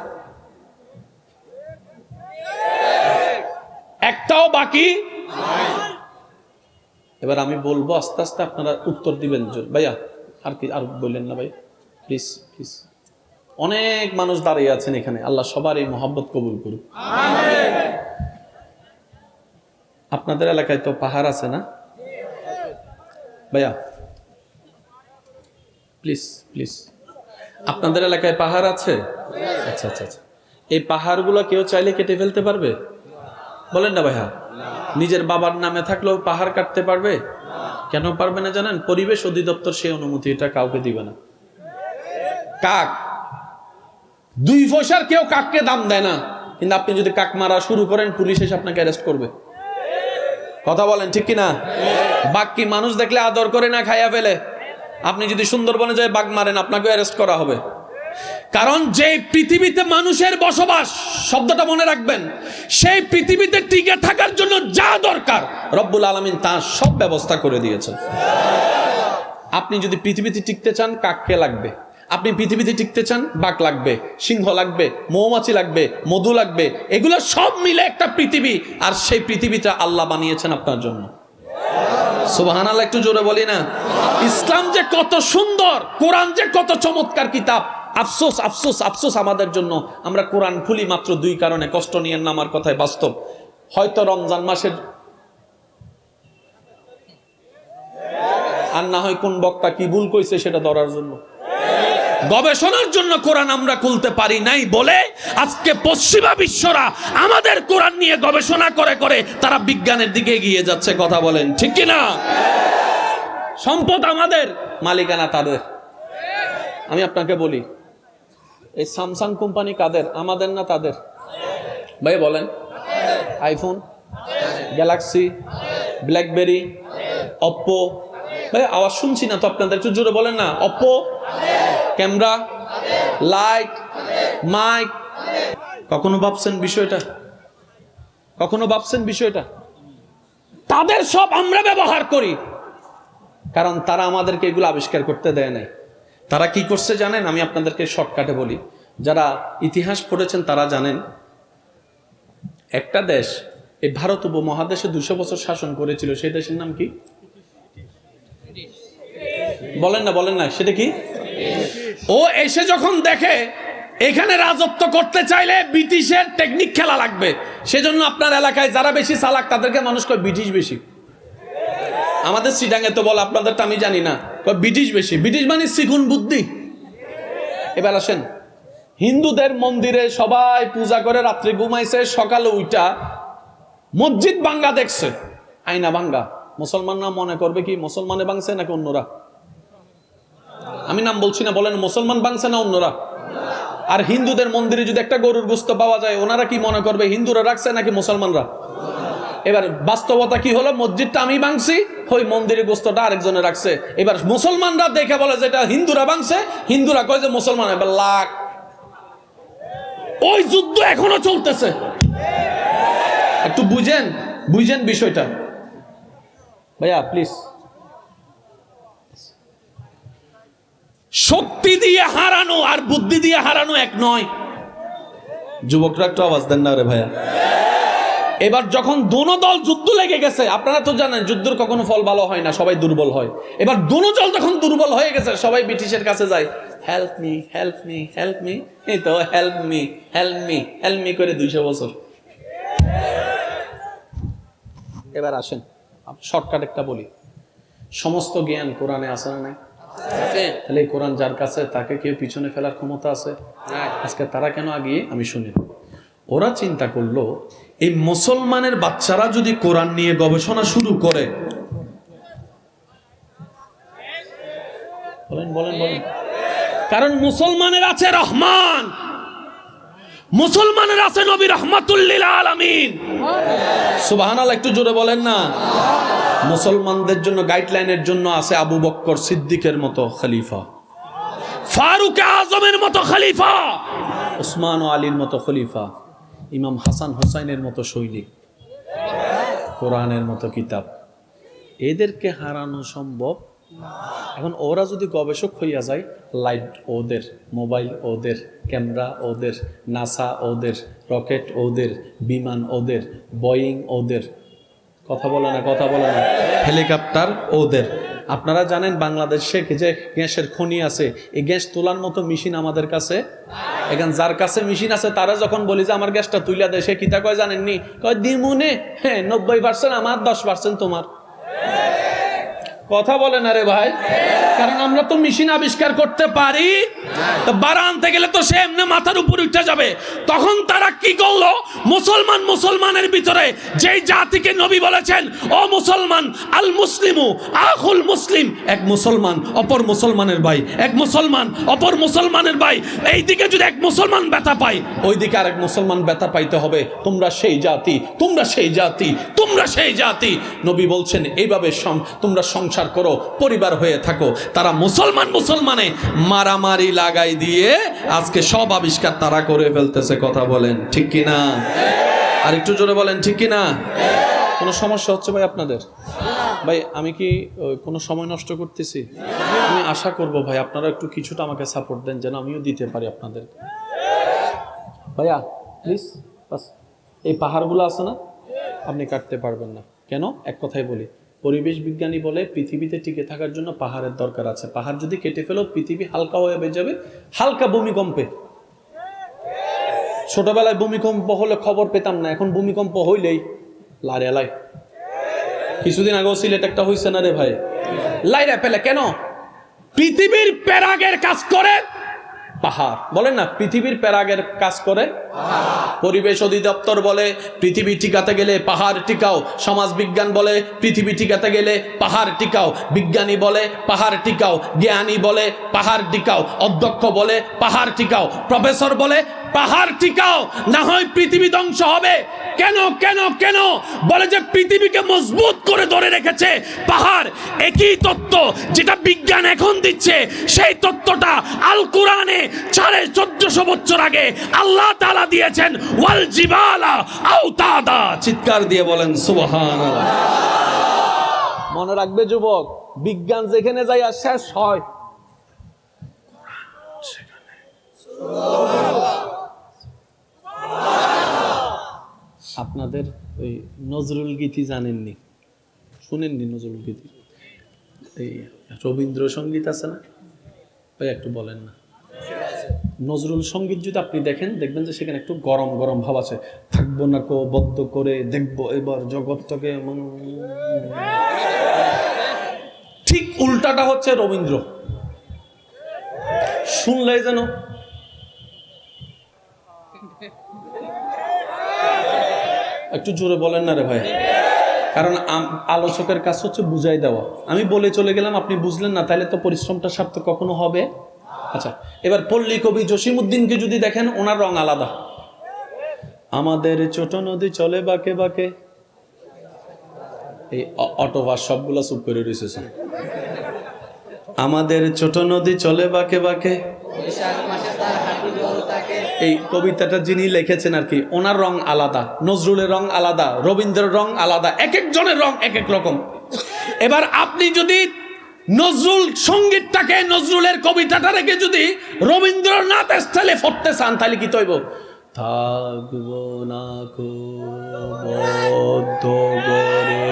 S1: একটাও বাকি। এবার আমি বলবো আস্তে আস্তে, আপনারা উত্তর দিবেন। ভাইয়া আর কি আর বললেন না ভাই, প্লিজ প্লিজ। অনেক মানুষ দাঁড়িয়ে আছেন এখানে, আল্লাহ সবার এই মহব্বত কবুল করুক। আপনাদের এলাকায় তো পাহাড় আছে না ভাইয়া? প্লিজ প্লিজ, আপনাদের এলাকায় পাহাড় আছে? আচ্ছা আচ্ছা আচ্ছা, এই পাহাড়গুলো কেউ চাইলে কেটে ফেলতে পারবে? বলেন না ভাইয়া। নিজের বাবার নামে থাকলেও পাহাড় কাটতে পারবে? কেন পারবে না জানেন? পরিবেশ অধিদপ্তর সেই অনুমতি এটা কাউকে দিবে না। কাক, 2 পয়সার কেউ কাককে দাম দেয় না, কিন্তু আপনি যদি কাক মারা শুরু করেন পুলিশ এসে আপনাকে অ্যারেস্ট করবে। কথা বলেন ঠিক কিনা? বাঘ কি মানুষ দেখলে আদর করে না খাইয়া ফেলে? আপনি যদি সুন্দরবনে যায় বাঘ মারেন আপনাকে অ্যারেস্ট করা হবে। কারণ যে পৃথিবীতে মানুষের বসবাস, শব্দটা মনে রাখবেন, সেই পৃথিবীতে টিকে থাকার জন্য যা দরকার রব্বুল আলামিন তার সব ব্যবস্থা করে দিয়েছেন। আপনি যদি পৃথিবীতে টিকতে চান কাককে লাগবে, আপনি পৃথিবীতে টিকতে চান বাঘ লাগবে, সিংহ লাগবে, মৌমাছি লাগবে, মধু লাগবে, এগুলো সব মিলে একটা পৃথিবী, আর সেই পৃথিবীটা আল্লাহ বানিয়েছেন আপনার জন্য। সুবহানাল্লাহ, একটু জোরে বলি না? ইসলাম যে কত সুন্দর, কোরআন যে কত চমৎকার কিতাব। আফসোস আফসোস আফসোস আমাদের জন্য, আমরা কোরআন খুলি মাত্র 2 কারণে। কষ্ট নিয়েন না আমার কথায় বাস্তব। হয়তো রমজান মাসের, আর না হয় কোন বক্তা কি ভুল কইছে সেটা ধরার জন্য, গবেষণার জন্য কোরআন আমরা খুলতে পারি নাই বলে আজকে পশ্চিমা বিশ্বরা আমাদের কোরআন নিয়ে গবেষণা করে করে তারা বিজ্ঞানের দিকে এগিয়ে যাচ্ছে। কথা বলেন ঠিক কি না? সম্পদ আমাদের, মালিকানা তাদের। আমি আপনাকে বলি, এই স্যামসাং কোম্পানি কাদের? আমাদের না তাদের? ভাই বলেন। আইফোন, গ্যালাক্সি, ব্ল্যাকবেরি, অপ্পো, ভাই আওয়াজ শুনছি না তো আপনাদের, একটু জোরে বলেন না। অপ্পো, ক্যামেরা, লাইট, মাইক, কখনো ভাবছেন বিষয়টা? কখনো ভাবছেন বিষয়টা? তাদের সব আমরা ব্যবহার করি, কারণ তারা আমাদেরকে এগুলো আবিষ্কার করতে দেয় নাই। তারা কি করছে জানেন? আমি আপনাদেরকে শর্টকাটে বলি, যারা ইতিহাস পড়েছেন তারা জানেন, একটা দেশ এই ভারত উপমহাদেশে 200 বছর শাসন করেছিল, সেই দেশের নাম কি? বলেন না বলেন না, সেটা কি? ও এসে যখন দেখে এখানে রাজত্ব করতে চাইলে ব্রিটিশের টেকনিক খেলা লাগবে, সেজন্য আপনার এলাকায় যারা বেশি চালাক তাদেরকে মানুষ কয় ব্রিটিশ বেশি। আমাদের সিডাঙ্গে তো বলে, আপনাদেরটা আমি জানি না, ব্রিটিশ বেশি। ব্রিটিশ মানে সিকুন বুদ্ধি। এবার আসেন, হিন্দুদের মন্দিরে সবাই পূজা করে রাত্রে ঘুমাইছে, সকালে উইটা মসজিদ ভাঙ্গা দেখছে, আয়না ভাঙ্গা। মুসলমানরা মনে করবে কি মুসলমানে ভাঙছে নাকি অন্যরা? আমি নাম বলছি না, বলেন মুসলমান ভাঙছে না অন্যরা? আর হিন্দুদের মন্দিরে যদি একটা গরুর গোশত পাওয়া যায়, ওনারা কি মনে করবে হিন্দুরা রাখছে নাকি মুসলমানরা? এবার বাস্তবতা কি হলো, মসজিদটা আমি ভাঙছি, ওই মন্দিরের গোশতটা আরেকজনে রাখছে। এবার মুসলমানরা দেখে বলে যে এটা হিন্দুরা ভাঙছে, হিন্দুরা কয় যে মুসলমান। এবার লাখ, ওই যুদ্ধ এখনো চলতেছে। একটু বুঝেন, বুঝেন বিষয়টা ভাইয়া প্লিজ। শক্তি দিয়ে হারানো আর বুদ্ধি দিয়ে হারানো এক নয়। যুবকরা একটু আওয়াজ দেন না রে ভাইয়া। এবার যখন দোনো দল যুদ্ধ লেগে গেছে, আপনারা তো জানেন যুদ্ধের কখনো ফল ভালো হয় না, সবাই দুর্বল হয়। এবার দোনো দল যখন দুর্বল হয়ে গেছে, সবাই ব্রিটিশের কাছে যায়, help me help me help me. এই তো help me help me help me করে 200 বছর। এবার আসেন শর্টকাট একটা বলি, সমস্ত জ্ঞান কোরআনে আছে না নাই? তাহলে এই কোরআন যার কাছে, তাকে কেউ পিছনে ফেলার ক্ষমতা আছে? আজকে তারা কেন আগিয়ে? আমি শুনি। ওরা চিন্তা করলো, এই মুসলমানের বাচ্চারা যদি কোরআন নিয়ে গবেষণা শুরু করে, বলেন বলেন বলেন, কারণ মুসলমানের আছে রহমান, মুসলমানের আছে নবী রাহমাতুল লিল আলামিন। সুবহানাল্লাহ, একটু জোরে বলেন না। মুসলমানদের জন্য গাইডলাইনের জন্য আছে আবু বকর সিদ্দিকের মতো খলিফা, ফারুক আজমের মতো খলিফা, উসমান ও আলীর মতো খলিফা, ইমাম হাসান হোসাইনের মতো সৈনিক, কোরআনের মতো কিতাব। এদেরকে হারানো সম্ভব। এখন ওরা যদি গবেষক হইয়া যায়, লাইট ওদের, মোবাইল ওদের, ক্যামেরা ওদের, নাসা ওদের, রকেট ওদের, বিমান ওদের, বোয়িং ওদের, কথা বলে না কথা বলে না, হেলিকপ্টার ওদের, আপনারা জানেন বাংলাদেশে যে গ্যাসের খনি আছে, এই গ্যাস তোলার মতো মেশিন আমাদের কাছে, এখন যার কাছে মেশিন আছে তারা যখন বলি যে আমার গ্যাসটা তুইলা দেয়, সে কিতা কয় জানেননি? কয় দিমুনে, হ্যাঁ 90% আমার, 10% তোমার। কথা বলে না রে ভাই, কারণ আমরা তো মেশিন আবিষ্কার করতে পারি, তো বাড়া আনতে গেলে তো সে এমনি মাথার উপর উঠে যাবে। তখন তারা কি করলো? মুসলমানের ভিতরে যেই জাতিকে নবী বলেছেন, ও মুসলমান, আল মুসলিমু আখুল মুসলিম, এক মুসলমান অপর মুসলমানের ভাই, এক মুসলমান অপর মুসলমানের ভাই। এই দিকে যদি এক মুসলমান ব্যথা পায়, ওই দিকে আরেক মুসলমান ব্যথা পাইতে হবে। তোমরা সেই জাতি, তোমরা সেই জাতি, তোমরা সেই জাতি। নবী বলছেন এইভাবে তোমরা সংসার করো, পরিবার হয়ে থাকো। তারা মুসলমানে মারামারি লাগাই দিয়ে আজকে সব আবিষ্কার তারা করে ফেলতেছে। কথা বলেন ঠিক কিনা? আর একটু জোরে বলেন ঠিক কিনা? কোনো সমস্যা হচ্ছে ভাই আপনাদের? ভাই আমি কি কোনো সময় নষ্ট করতেছি? আমি আশা করব ভাই আপনারা একটু কিছুটা আমাকে সাপোর্ট দেন, যেন আমিও দিতে পারি আপনাদের। ভাইয়া প্লিজ, বাস এই পাহাড়গুলো আছে না, আপনি কাটতে পারবেন না। কেন? এক কথাই বলি, পরিবেশ বিজ্ঞানী বলে পৃথিবীতে টিকে থাকার জন্য পাহাড়ের দরকার আছে। পাহাড় যদি কেটে ফেলো, পৃথিবী হালকা হয়ে যাবে, হালকা ভূমিকম্পে। ছোটবেলায় ভূমিকম্প হলে খবর পেতাম না, এখন ভূমিকম্প হইলেই লারে লাই। কিছুদিন আগেও সিলেট একটা হইছে না রে ভাই, লাইরা ফেলে। কেন? পৃথিবীর প্যারাগের কাজ করে পাহাড়। বলেন না, পৃথিবীর প্যারাগের কাজ করে পরিবেশ অধিদপ্তর বলে পৃথিবী টিকাতে গেলে পাহাড় টিকাও। সমাজ বিজ্ঞান বলে পৃথিবী টিকাতে গেলে পাহাড় টিকাও। বিজ্ঞানী বলে পাহাড় টিকাও। জ্ঞানী বলে পাহাড় টিকাও। অধ্যক্ষ বলে পাহাড় টিকাও। প্রফেসর বলে পাহাড় টিকাও, না হয় পৃথিবী ধ্বংস হবে। কেন কেন কেন? বলে যে পৃথিবীকে মজবুত করে ধরে রেখেছে পাহাড়। একই তত্ত্ব যেটা বিজ্ঞান এখন দিচ্ছে, সেই তত্ত্বটা আল কোরআনে 1450 বছর আগে আল্লাহ তাআলা দিয়েছেন। ওয়াল জিবালা আওতাদা। চিৎকার দিয়ে বলেন সুবহানাল্লাহ। মনে রাখবে যুবক, বিজ্ঞান যেখানে যায় আর শেষ হয় আপনাদের ওই নজরুল গীতি জানেননি, শুনেননি? নজরুল গীতি, এই রবীন্দ্রসঙ্গীত আছে না ভাই, একটু বলেন না। নজরুল সঙ্গীত যদি আপনি দেখেন, দেখবেন যে সেখানে একটু গরম গরম ভাব আছে। থাকবো না কো বদ্ধ করে, দেখবো এবার জগৎটাকে। ঠিক উল্টাটা হচ্ছে রবীন্দ্র। শুনলে যেন একটু জোরে বলেন না রে ভাই, কারণ আলোচকের কাজ হচ্ছে বুঝাই দেওয়া। আমি বলে চলে গেলাম, আপনি বুঝলেন না, তাহলে তো পরিশ্রমটা সার্থক কখনো হবে। আচ্ছা, এবার পল্লী কবি জসিমউদ্দিনকে যদি দেখেন, ওনার রং আলাদা। আমাদের ছোট নদী চলে বাঁকে বাঁকে, এই অটোভাস সবগুলো চুপ করে রয়েছে। আমাদের ছোট নদী চলে বাঁকে বাঁকে, এই কবিতাটা যিনি লিখেছেন আর কি, ওনার রং আলাদা, নজরুলের রং আলাদা, রবীন্দ্রের রং আলাদা, এক একজনের রং এক এক রকম। এবার আপনি যদি নজরুল সঙ্গীতটাকে, নজরুলের কবিতাটা রেখে যদি রবীন্দ্রনাথ স্টাইলে পড়তে চান, তাহলে কি তৈব? থাকবো না কো বদ্ধ করে,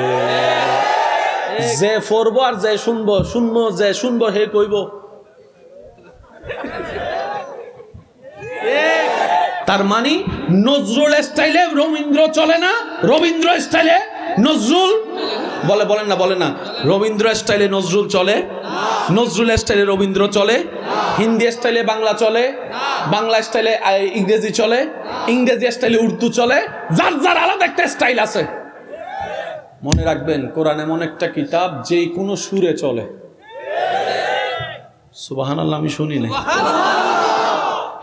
S1: যে পড়বো আর যে শুনবো, যে শুনবো হে কইব। তার মানে নজরুল স্টাইলে রবীন্দ্র চলে না, রবীন্দ্র স্টাইলে নজরুল বলে। বলেন না, বলেন না। রবীন্দ্র স্টাইলে নজরুল চলে, নজরুল স্টাইলে রবীন্দ্র চলে, হিন্দি স্টাইলে বাংলা চলে, বাংলা স্টাইলে ইংরেজি চলে, ইংরেজি স্টাইলে উর্দু চলে। যার যার আলাদা একটা স্টাইল আছে। মনে রাখবেন, কোরআন এমন একটা কিতাব যে কোনো সুরে চলে। সুবহানাল্লাহ, আমি শুনি না।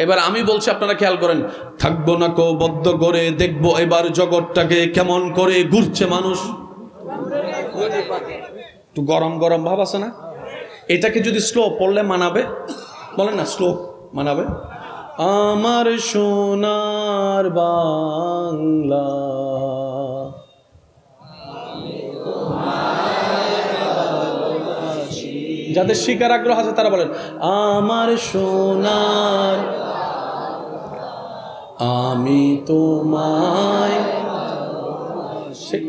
S1: এবার আমি বলছি, আপনারা খেয়াল করেন। থাকবো না কো বদ্ধ করে, দেখবো এবার জগৎটাকে কেমন করে ঘুরছে মানুষ। একটু গরম গরম ভাব আছে না? এটাকে যদি স্লো পড়লে মানাবে? বলেন না, স্লো মানাবে? আমার সোনার বাংলা, যাদের শিকার আগ্রহ আছে তারা বলেন, আমার সোনার, আমি তোমায়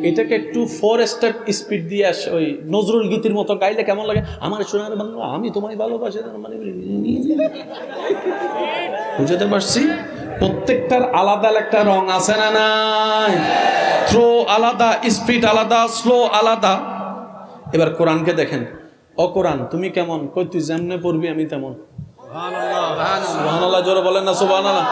S1: এটাকে একটু 4 স্টেপ স্পিড দিয়ে আসে, ওই নজরুল গীতির মতো গাইলে কেমন লাগে, আমার সোনার বাংলা আমি তোমায় ভালোবাসি, মানে বুঝতে পারছি। প্রত্যেকটার আলাদা একটা রং আছে না নাই? থ্রো আলাদা, স্পিড আলাদা, স্লো আলাদা। এবার কোরআনকে দেখেন, ও কোরআন তুমি কেমন? কই তুই যেমনে পড়বি আমি তেমন। সুবহানাল্লাহ, জোরে বলেন না সুবহানাল্লাহ।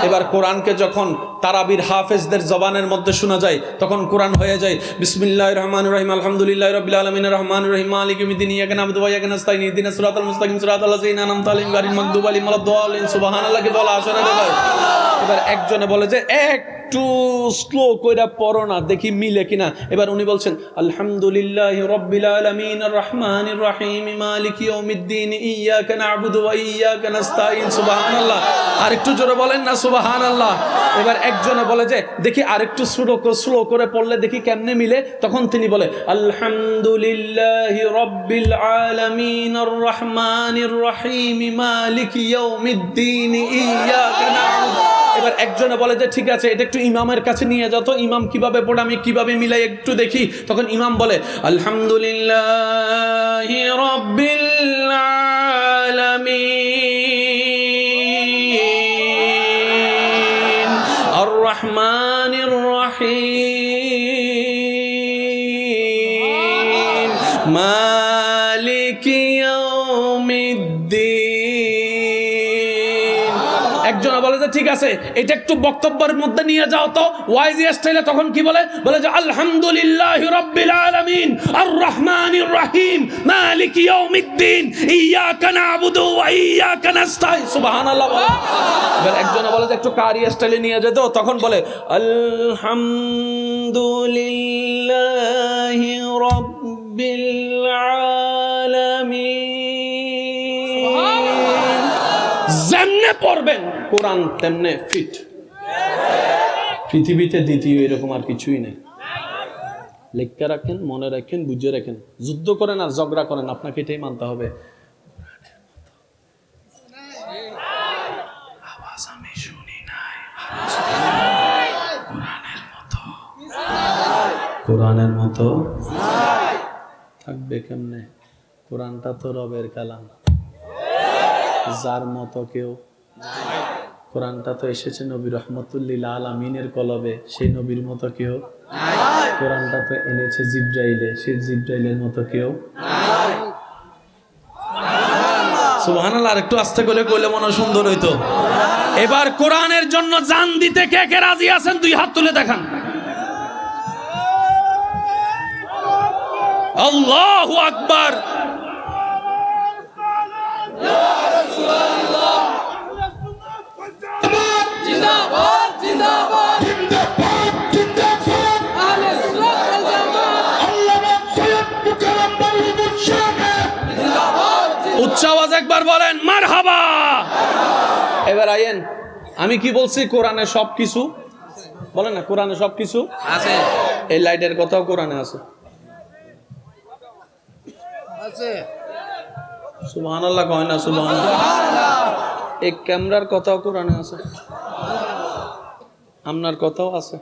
S1: এবার কোরআনকে যখন তারাবির হাফেজদের জবানের মধ্যে শোনা যায়, তখন কোরআন হয়ে যায় বিসমিল্লাহির রহমানির রহিম আলহামদুলিল্লাহি রাব্বিল আলামিন রহমানির রহিম মালিকি ইয়াউমিদ্দিন ইয়াকা না'বুদু ওয়া ইয়াকা নাস্তাইন ইহদিনাস সিরাতাল মুস্তাকিম সিরাতাল লাযিনা আন'আমতা আলাইহিম গায়রিল মাগদুবি আলাইহিম ওয়ালাদ-দাল্লিন। সুবহানাল্লাহ কি বলা আসে না ভাই? এবার একজনে বলে যে একটু স্লো কইরা পড়ো না, দেখি মিলে কিনা। এবার উনি বলছেন আলহামদুলিল্লাহি রাব্বিল আলামিন আর রহমানির রহিম মালিকি ইয়াউমিদ্দিন ইয়াকা না'বুদু ওয়া ইয়াকা নাস্তাইন। সুবহানাল্লাহ, আরেকটু জোরে বলেন না সুবহানাল্লাহ। এবার একজনে বলে যে দেখি আরেকটু স্লো করে পড়লে দেখি কেমনে মিলে। তখন তিনি বলে আলহামদুলিল্লাহি রাব্বিল আলামিন আর রহমানির রহিম মালিকি ইয়াউমিদ্দিন ইয়াকা না'বুদু। এবার একজনে বলে যে ঠিক আছে, এটা একটু ইমামের কাছে নিয়ে যাও তো, ইমাম কিভাবে পড়ে আমি কিভাবে মিলাই একটু দেখি। তখন ইমাম বলে আলহামদুলিল্লাহি রাব্বিল আলামিন আর রহমানির রহিম মালিকি ইয়াউমিদ্দিন। একজনে বলে যে ঠিক আছে, এটা একটু বক্তব্যের মধ্যে নিয়ে যাও তো, ওয়াইজি স্টাইলে। তখন কি বলে যে আলহামদুলিল্লাহি রাব্বিল আলামিন আর রহমানির রহিম মালিকি ইয়াউমিদ্দিন ইয়াকা না'বুদু ওয়া ইয়াকা নাস্তাইন। সুবহানাল্লাহ। এবার একজনে বলে যে একটু কারি স্টাইলে নিয়ে যেত, তখন বলে আলহামদুলিল্লাহি রাব্বিল আলামিন। যেমনে পড়বেন কোরআন তেমনে ফিট। পৃথিবীতে দ্বিতীয় এরকম আর কিছুই নেই। লেখা রাখেন, মনে রাখেন, বুঝে রাখেন। যুদ্ধ করেন আর ঝগড়া করেন, আপনাকে এটাই মানতে হবে। আওয়াজ আমি শুনি নাই, কোরআনের মতো থাকবে কেমনে? কোরআনটা তো রবের কালাম, যার মতো কেউ। কোরআনটা তো এসেছে নবী রহমতুল্লিল আলামিনের কলবে, সেই নবীর মতো কেউ। কোরআনটা তো এনেছে জিবরাইলে, সেই জিবরাইলের মতো কেউ। সুবহানাল্লাহ। আর একটু আস্তে করে কইলে মনে সুন্দর হইতো। এবার কোরআনের জন্য জান দিতে কে কে রাজি আছেন? 2 হাত তুলে দেখান। আল্লাহু আকবার। উচ্চ আওয়াজ একবার বলেন মারহাবা। এবার আইয়েন, আমি কি বলছি? কোরআনে সবকিছু বলেন না, কোরআনে সবকিছু আছে। এই লাইটের কথাও কোরআনে আছে। সুবহানাল্লাহ কয় না সুবহানাল্লাহ। এই ক্যামেরার কথাও কোরআনে আছে, আপনার কথাও আছে।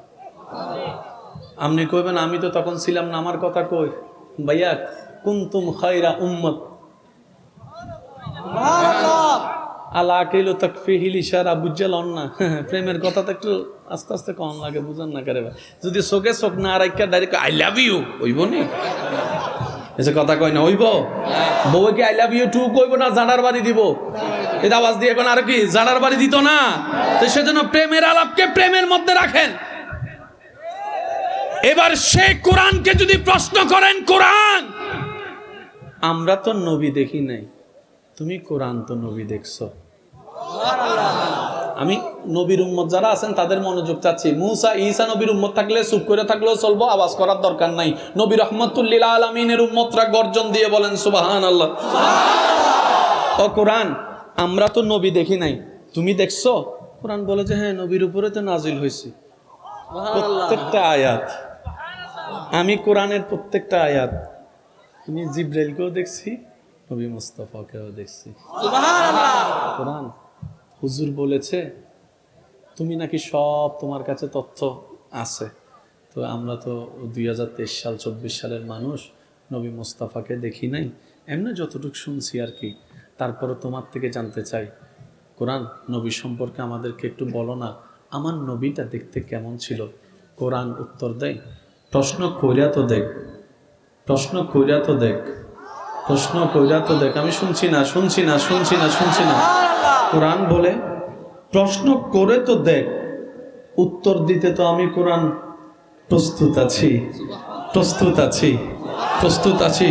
S1: আপনি কইবেন আমি তো তখন ছিলাম না, আমার কথা কই? ভাইয়া কুনতুম খায়রা উম্মত আলা আকিলু তাকফিহিল ইশারা। বুঝলাম না, প্রেমের কথা তো একটু আস্তে আস্তে কম লাগে, বুঝেন না করে। যদি চোখে চোখ না রাখা ডাইরেক্ট আই লাভ ইউ হইব নি? এসে কথা কয় না হইব? বউ কি আই লাভ ইউ টু কইব না জানার বাড়ি দিব? এটা আওয়াজ দিয়ে এখন আর কি জানার বাড়ি দিত না? তো সেজন্য প্রেমের আলাপকে প্রেমের মধ্যে রাখেন। এবার সে কোরআনকে যদি প্রশ্ন করেন, কোরআন আমরা তো নবী দেখি নাই, তুমি কোরআন তো নবী দেখছো। আমি নবীর উম্মত যারা আছেন তাদের মনোযোগ চাচ্ছি। মুসা ঈসা নবীর উম্মত থাকলে চুপ করে থাকলেও চলবো, আওয়াজ করার দরকার নাই। নবী রহমতুল্লিল আলামিনের উম্মতরা গর্জন দিয়ে বলেন সুবহানাল্লাহ। ও কোরআন আমরা তো নবী দেখি নাই, তুমি দেখছো? কোরআন বলে যে হ্যাঁ, নবীর উপরে তো নাজিল হয়েছে প্রত্যেকটা আয়াত। আমি কোরআনের প্রত্যেকটা আয়াত, আমি জিবরাইলকেও দেখছি, নবী মুস্তাফাকেও দেখছি। কোরআন হুজুর বলেছে তুমি নাকি সব তোমার কাছে তথ্য আছে, তো আমরা তো 2023 সাল 24 সালের মানুষ, নবী মুস্তাফাকে দেখি নাই, এমনি যতটুকু শুনছি আর কি। তারপরে তোমার থেকে জানতে চাই, কোরআন নবী সম্পর্কে আমাদেরকে একটু বলো না, আমার নবীটা দেখতে কেমন ছিল? কোরআন উত্তর দেয়, প্রশ্ন কইরা তো দেখ, প্রশ্ন কইরা তো দেখ, প্রশ্ন কইরা তো দেখ। আমি শুনছি না, শুনছি না, শুনছি না, শুনছি না। কোরআন বলে প্রশ্ন করে তো দেখ, উত্তর দিতে তো আমি কোরআন প্রস্তুত আছি, প্রস্তুত আছি, প্রস্তুত আছি।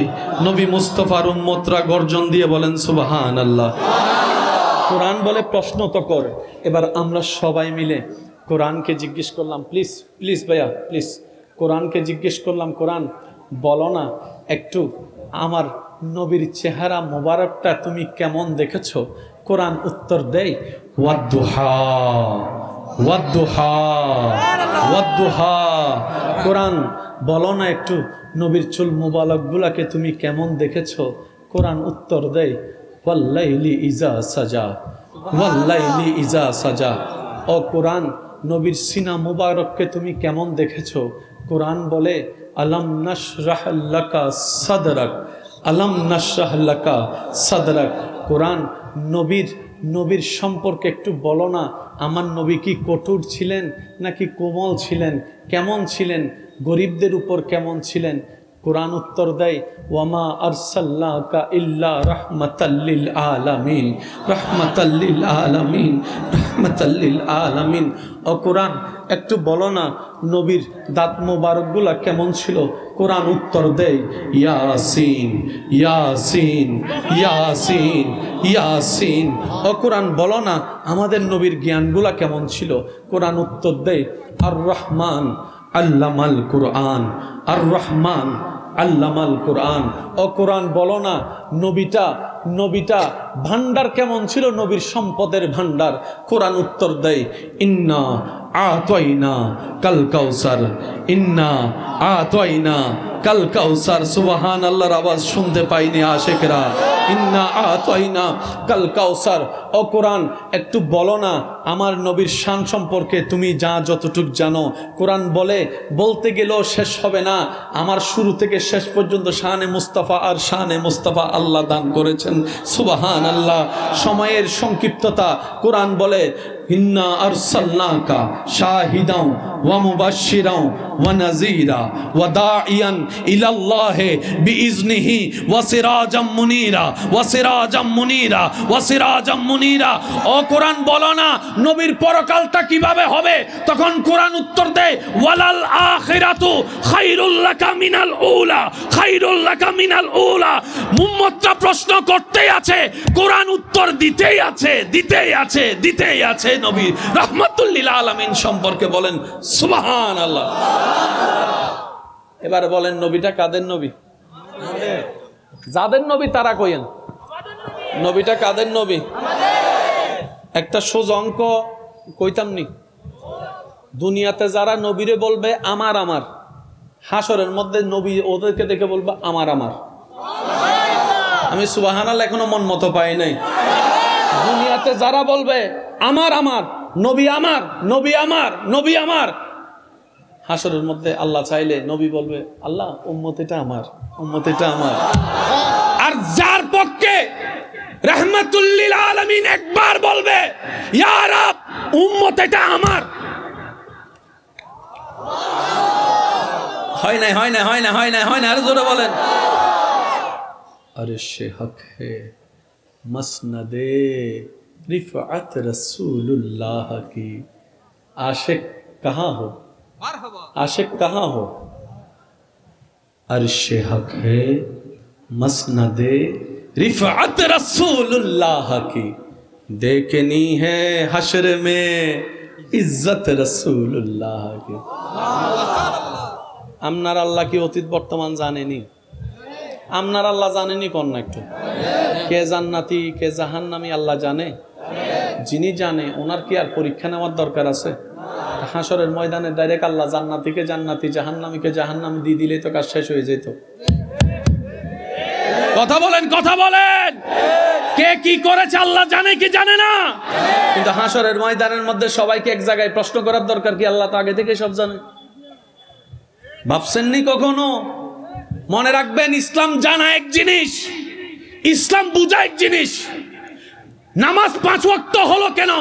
S1: নবী মুস্তাফার উম্মতরা গর্জন দিয়ে বলেন সুবহানাল্লাহ। কোরআন বলে প্রশ্ন তো কর। এবার আমরা সবাই মিলে কোরআনকে জিজ্ঞেস করলাম, প্লিজ প্লিজ ভাইয়া প্লিজ, কোরআনকে জিজ্ঞেস করলাম, কোরআন বলো না একটু আমার নবীর চেহারা মোবারকটা তুমি কেমন দেখেছো? কোরআন উত্তর দেয়, ওয়াদ্দুহা ওয়াদ্দুহা ওয়াদ্দুহা। কোরআন বলো না একটু নবীর চুল মুবারকগুলাকে তুমি কেমন দেখেছো? কোরআন উত্তর দেয়, ওয়াল্লাইলি ইজা সাজা, ওয়াল্লাইলি ইজা সাজা। ও কোরআন নবীর সিনা মুবারককে তুমি কেমন দেখেছো? কোরআন বলে, আলাম নাশরাহ লাকা সাদরাক, আলাম নাশরাহ লাকা সাদরাক। কোরআন নবীর সম্পর্কে একটু বলো না, আমার নবী কি কঠোর ছিলেন নাকি কোমল ছিলেন? কেমন ছিলেন? গরিবদের উপর কেমন ছিলেন? কোরআন উত্তর দেয়, ওয়ামা আরসালনাকা ইল্লা রাহমাতাল লিল আলামিন, রাহমাতাল লিল আলামিন, রাহমাতাল লিল আলামিন। ও কোরআন একটু বলো না নবীর দাঁত মোবারকগুলা কেমন ছিল? কোরআন উত্তর দেয়, ইয়াসিন ইয়াসিন ইয়াসিন ইয়াসিন। ও কোরআন বলো না আমাদের নবীর জ্ঞানগুলা কেমন ছিল? কোরআন উত্তর দেয়, আর রহমান আল্লামাল কুরআন, আর রহমান আল্লামাল কুরআন। ও কোরআন বলো না নবীটা ভান্ডার কেমন ছিল? নবীর সম্পদের ভান্ডার। কোরআন উত্তর দেয়, ইন্না আতাইনা কাল কাউসার, ইন্না আতাইনা কাল কাউসার। সুবহানাল্লাহর আওয়াজ শুনতে পাইনি আশিকরা। ইন্না আতাইনা কাল কাউসার। ও কোরআন একটু বলো না আমার নবীর শান সম্পর্কে তুমি যতটুক জানো। কোরআন বলতে গেলেও শেষ হবে না। আমার শুরু থেকে শেষ পর্যন্ত শানে মুস্তাফা আর শানে মুস্তাফা আল্লাহ দান করেছেন। সুবহানাল্লাহ। সময়ের সংক্ষিপ্ততা, কোরআন বলে, ইন্না আরসালনাকা শাহিদাও ওয়া মুবাশশিরাও ওয়া নাযীরা ওয়া দাঈয়ান ইলাল্লাহি বিইজনিহি ওয়া সিরাজাম মুনীরা ওয়া সিরাজাম মুনীরা ওয়া সিরাজাম মুনীরা। ও কোরআন বলো না নবীর পরকালটা কিভাবে হবে? তখন কোরআন উত্তর দেয়, ওয়ালাল আখিরাতু খায়রুল লাকা মিনাল উলা, খায়রুল লাকা মিনাল উলা। উম্মতরা প্রশ্ন করতেই আছে, কোরআন উত্তর দিতেই আছে, দিতেই আছে, দিতেই আছে। নবী রাহমাতুল লিল আলামিন সম্পর্কে বলেন সুবহানাল্লাহ। এবার বলেন নবীটা কাদের নবী? যাদের নবী তারা কইেন, নবীটা কাদের নবী? একটা সোজা অঙ্ক কইতাম নি, দুনিয়াতে যারা নবীরে বলবে আমার আমার, হাসরের মধ্যে নবী ওদেরকে দেখে বলবে আমার আমার। আমি সুবহানাল্লাহ এখনো মন মতো পাই নাই। দুনিয়াতে যারা বলবে আমার আমার, নবী আমার, নবী আমার, নবী আমার, হাসরের মধ্যে আল্লাহ চাইলে নবী বলবে, আল্লাহ উম্মত এটা আমার, উম্মত এটা আমার। আর যার পক্ষে রাহমাতুল লিল আলামিন একবার বলবে, ইয়া রাব উম্মত এটা আমার। হয় না, হয় না, হয় না, হয় না, হয় না, আরো জোরে বলেন। अरे शे हक है मसनदे रिफ़अत रसूलुल्लाह की। आशिक कहाँ हो, आशिक कहाँ हो? अर्श हक है मसनदे रिफ़अत रसूलुल्लाह की। देखनी है हश्र में इज्जत रसूलुल्लाह की। আপনার আল্লাহ কি অতীত বর্তমান জানেনি? আপনার আল্লাহ জানেনি কোন না একটু? কে জান্নাতি কে জাহান্নামী আল্লাহ জানে। যিনি জানে ওনার কি আর পরীক্ষা নেওয়ার দরকার আছে? হাসরের ময়দানে ডাইরেক্ট আল্লাহ জান্নাতিকে জান্নাতি জাহান্নামীকে জাহান্নামী দিয়ে দিলেই তো কাজ শেষ হয়ে যেত। কথা বলেন, কথা বলেন। কে কি করেছে আল্লাহ জানে কি জানে না? কিন্তু হাসরের ময়দানের মধ্যে সবাইকে এক জায়গায় প্রশ্ন করার দরকার কি? আল্লাহ তো আগে থেকে সব জানে। ভাবছেননি কখনো? মনে রাখবেন, ইসলাম জানা এক জিনিস, ইসলাম বুঝা এক জিনিস। নামাজ 5 ওয়াক্ত হলো কেন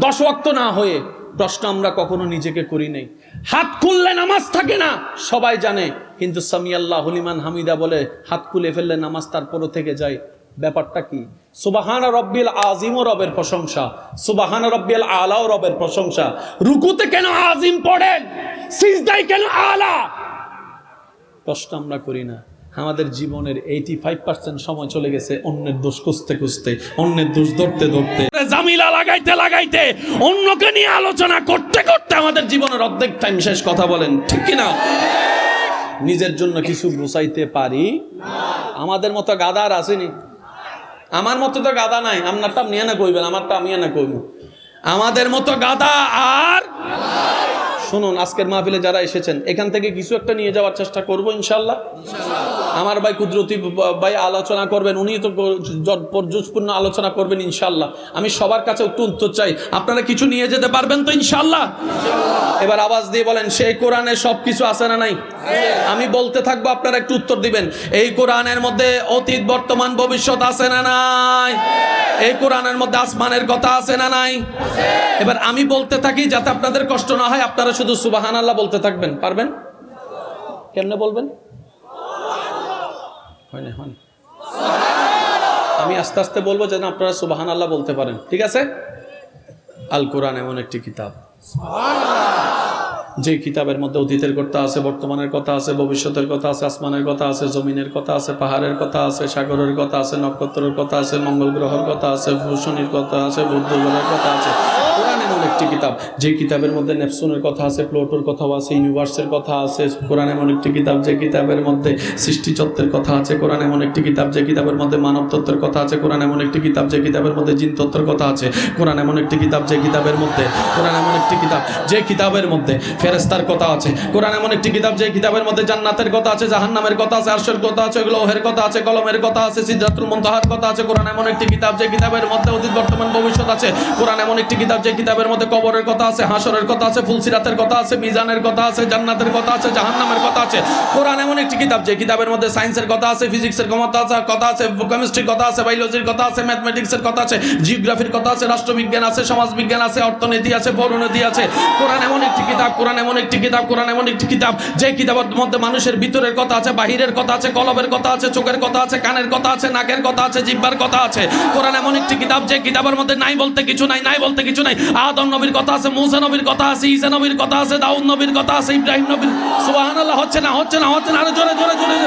S1: 10 ওয়াক্ত না হয়ে? প্রশ্ন আমরা কখনো নিজেকে করি নাই। হাত খুললে নামাজ থাকে না সবাই জানে, কিন্তু সামি আল্লাহু লিমান হামিদা বলে হাত খুলে ফেললে নামাজ তারপরও থেকে যায়। ব্যাপারটা কি? সুবহান রব্বিল আযীম ও রবের প্রশংসা, সুবহান রব্বিল আলা ও রবের প্রশংসা। রুকুতে কেন আযীম পড়েন, সিজদায় কেন আলা? প্রশ্ন আমরা করি না। আমাদের জীবনের 85% সময় চলে গেছে অন্যের দোষ খুঁজতে খুঁজতে, অন্যের দোষ ধরতে ধরতে, জামিলা লাগাইতে লাগাইতে, অন্যকে নিয়ে আলোচনা করতে করতে আমাদের জীবনের অর্ধেক টাইম শেষ। কথা বলেন ঠিক কিনা? নিজের জন্য কিছু গুছাইতে পারি? আমাদের মতো গাদা আর আসেনি। আমার মতো তো গাদা নাই, আপনারটা নিয়ে না কইবেন, আমারটা আমি না কইব। আমাদের মতো গাদা আর শুনুন, আজকের মাহফিলে যারা এসেছেন এখান থেকে কিছু একটা নিয়ে যাওয়ার চেষ্টা করব ইনশাআল্লাহ। আমার ভাই কুদরতি ভাই আলোচনা করবেন, উনি তো পর্যুৎপূর্ণ আলোচনা করবেন ইনশাআল্লাহ। আমি সবার কাছে একটু উত্তর চাই, আপনারা কিছু নিয়ে যেতে পারবেন তো ইনশাআল্লাহ? এবার আওয়াজ দিয়ে বলেন, সেই কোরআনে সব কিছু আছে না নাই? আমি বলতে থাকবো, আপনারা একটু উত্তর দিবেন। এই কোরআনের মধ্যে অতীত বর্তমান ভবিষ্যৎ আছে না নাই? এই কোরআনের মধ্যে আসমানের কথা আছে না নাই? এবার আমি বলতে থাকি, যাতে আপনাদের কষ্ট না হয়, আপনারা শুধু সুবহানাল্লাহ বলতে থাকবেন। পারবেন? কেমনে বলবেন? হয় না, হয় না। আমি আস্তে আস্তে বলবো যেন আপনারা সুবহানাল্লাহ বলতে পারেন, ঠিক আছে? আল কোরআন এমন একটি কিতাব, যে কিতাবের মধ্যে অতীতের কথা আছে, বর্তমানের কথা আছে, ভবিষ্যতের কথা আছে, আসমানের কথা আছে, জমিনের কথা আছে, পাহাড়ের কথা আছে, সাগরের কথা আছে, নক্ষত্রের কথা আছে, মঙ্গল গ্রহের কথা আছে, শনির কথা আছে, বুধ গ্রহের কথা আছে। কোরআন এমন একটি কিতাব, যে কিতাবের মধ্যে নেপচুনের কথা আছে, প্লুটোর কথাও আছে, ইউনিভার্সের কথা আছে। কোরআন এমন একটি কিতাব, যে কিতাবের মধ্যে সৃষ্টিচত্বের কথা আছে। কোরআন এমন একটি কিতাব, যে কিতাবের মধ্যে মানব তত্ত্বের কথা আছে। কোরআন এমন একটি কিতাব, যে কিতাবের মধ্যে জিন তত্ত্বের কথা আছে। কোরআন এমন একটি কিতাব, যে কিতাবের মধ্যে কোরআন এমন একটি কিতাব, যে কিতাবের মধ্যে ফেরেশতার কথা আছে। কোরআন এমন একটি কিতাব, যে কিতাবের মধ্যে জান্নাতের কথা আছে, জাহান্নামের কথা আছে, আরশের কথা আছে, লৌহের কথা আছে, কলমের কথা আছে, সিদরাতুল মুনতাহার কথা আছে। কোরআন এমন একটি কিতাব, যে কিতাবের মধ্যে অতীত বর্তমান ভবিষ্যৎ আছে। কোরআন এমন একটি কিতাব, যে কিতাবের মধ্যে কবরের কথা আছে, হাসরের কথা আছে, ফুলসিরাতের কথা আছে, মিজানের কথা আছে, জান্নাতের কথা আছে, জাহান্নামের কথা আছে। কোরআন এমন একটি কিতাব, যে কিতাবের মধ্যে সায়েন্সের কথা আছে, ফিজিক্সের কথা আছে, কেমিস্ট্রির কথা আছে, বায়োলজির কথা আছে, ম্যাথমেটিক্সের কথা আছে, জিওগ্রাফির কথা আছে, রাষ্ট্রবিজ্ঞান আছে, সমাজবিজ্ঞান আছে, অর্থনীতি আছে, পৌরনীতি আছে। কোরআন এমন একটি কিতাব, কোরআন এমন একটি কিতাব, কোরআন এমন একটি কিতাব, যে কিতাবের মধ্যে মানুষের ভিতরের কথা আছে, বাহিরের কথা আছে, কলবের কথা আছে, চোখের কথা আছে, কানের কথা আছে, নাকের কথা আছে, জিহ্বার কথা আছে। কোরআন এমন একটি কিতাব, যে কিতাবের মধ্যে নাই বলতে কিছু নাই, নাই বলতে কিছু নাই। আদম নবীর কথা আছে, মুসা নবীর কথা আছে, ঈসা নবীর কথা আছে, দাউদ নবীর কথা আছে, ইব্রাহিম নবীর। সুবহানাল্লাহ। হচ্ছে না, হচ্ছে না, হচ্ছে না, আরো জোরে জোরে জোরে।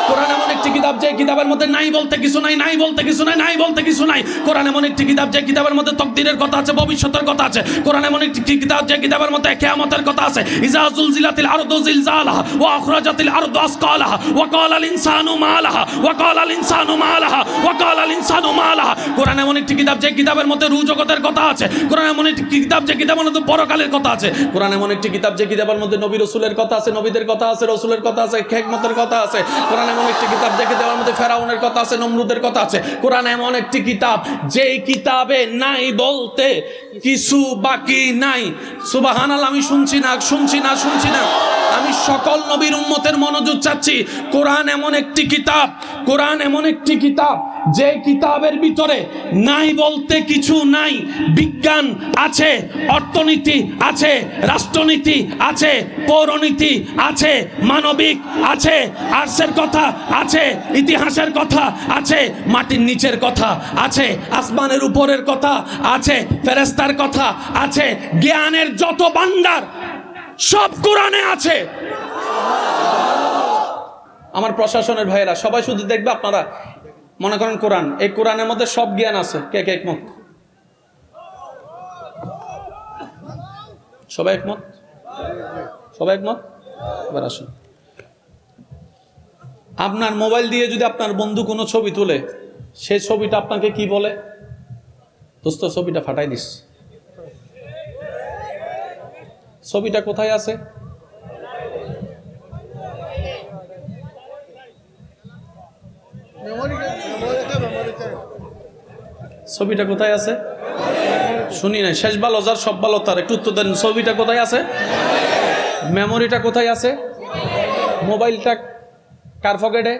S1: কোরআন এমন একটি কিতাব, যে কিতাবের মধ্যে নাই বলতে কিছু নাই, নাই বলতে কিছু নাই, নাই বলতে কিছু নাই। কোরআন এমন একটি কিতাব, যে কিতাবের মধ্যে তাকদীরের কথা আছে, ভবিষ্যতের কথা আছে। কোরআন এমন একটি কিতাব, যে কিতাবের মধ্যে কিয়ামতের কথা আছে। ইজা যুলজিলাতিল আরদু জিলজালাহা ওয়া আখরাজাতিল আরদু আসকালাহা ওয়া ক্বালাল ইনসানু মা লাহা ওয়া ক্বালাল ইনসানু মা লাহা ওয়া ক্বালাল ইনসানু মা লাহা। কোরআন এমন একটি কিতাব, যে কিতাবের মধ্যে রূহ জগতের কথা আছে। কোরআন এমন একটি কিতাব, যে কিতাবের মধ্যে পরকালের কথা আছে। কোরআন এমন একটি কিতাব, যে কিতাবের মধ্যে নবী রাসূলের কথা আছে, নবীদের কথা আছে, রাসূলের কথা আছে, হিকমতের কথা আছে। কোরআন এমন একটি কিতাব, যে কিতাবের মধ্যে ফেরাউনের কথা আছে, নমরুদের কথা আছে। কোরআন এমন একটি কিতাব, যে কিতাবে নাই বলতে কিছু বাকি নাই। সুবহানাল্লাহ। আমি শুনছি না, শুনছি না, শুনছি না। আমি সকল নবীর উম্মতের মনোযোগ চাচ্ছি। কোরআন এমন একটি কিতাব, কোরআন এমন একটি কিতাব, যে কিতাবের ভিতরে নাই বলতে কিছু নাই। বিজ্ঞান আছে, অর্থনীতি আছে, রাষ্ট্রনীতি আছে, পৌরনীতি আছে, মানবিক আছে, আর্টসের কথা আছে, ইতিহাসের কথা আছে, মাটির নিচের কথা আছে, আসমানের উপরের কথা আছে, ফেরেশতার কথা আছে। জ্ঞানের যত ভান্ডার সব কোরআনে আছে। আমার প্রশাসনের ভাইয়েরা সবাই শুধু দেখবে, আপনারা মনে করেন কোরআন, এই কোরআনের মধ্যে সব জ্ঞান আছে। কে কে একমত? সবাই একমত? সবাই একমত? এবার আসুন, আপনার মোবাইল দিয়ে যদি আপনার বন্ধু কোনো ছবি তুলে, সেই ছবিটা আপনাকে কি বলে? দোস্ত, ছবিটা ফাটাই দিস। ছবিটা কোথায় আছে? ছবিটা কোথায় আছে? শুনি নাই। শেষ ভালো যার, সব ভালো তার। একটু উত্তর দেন, ছবিটা কোথায় আছে? মেমোরিটা কোথায় আছে? মোবাইলটা কার পকেটে?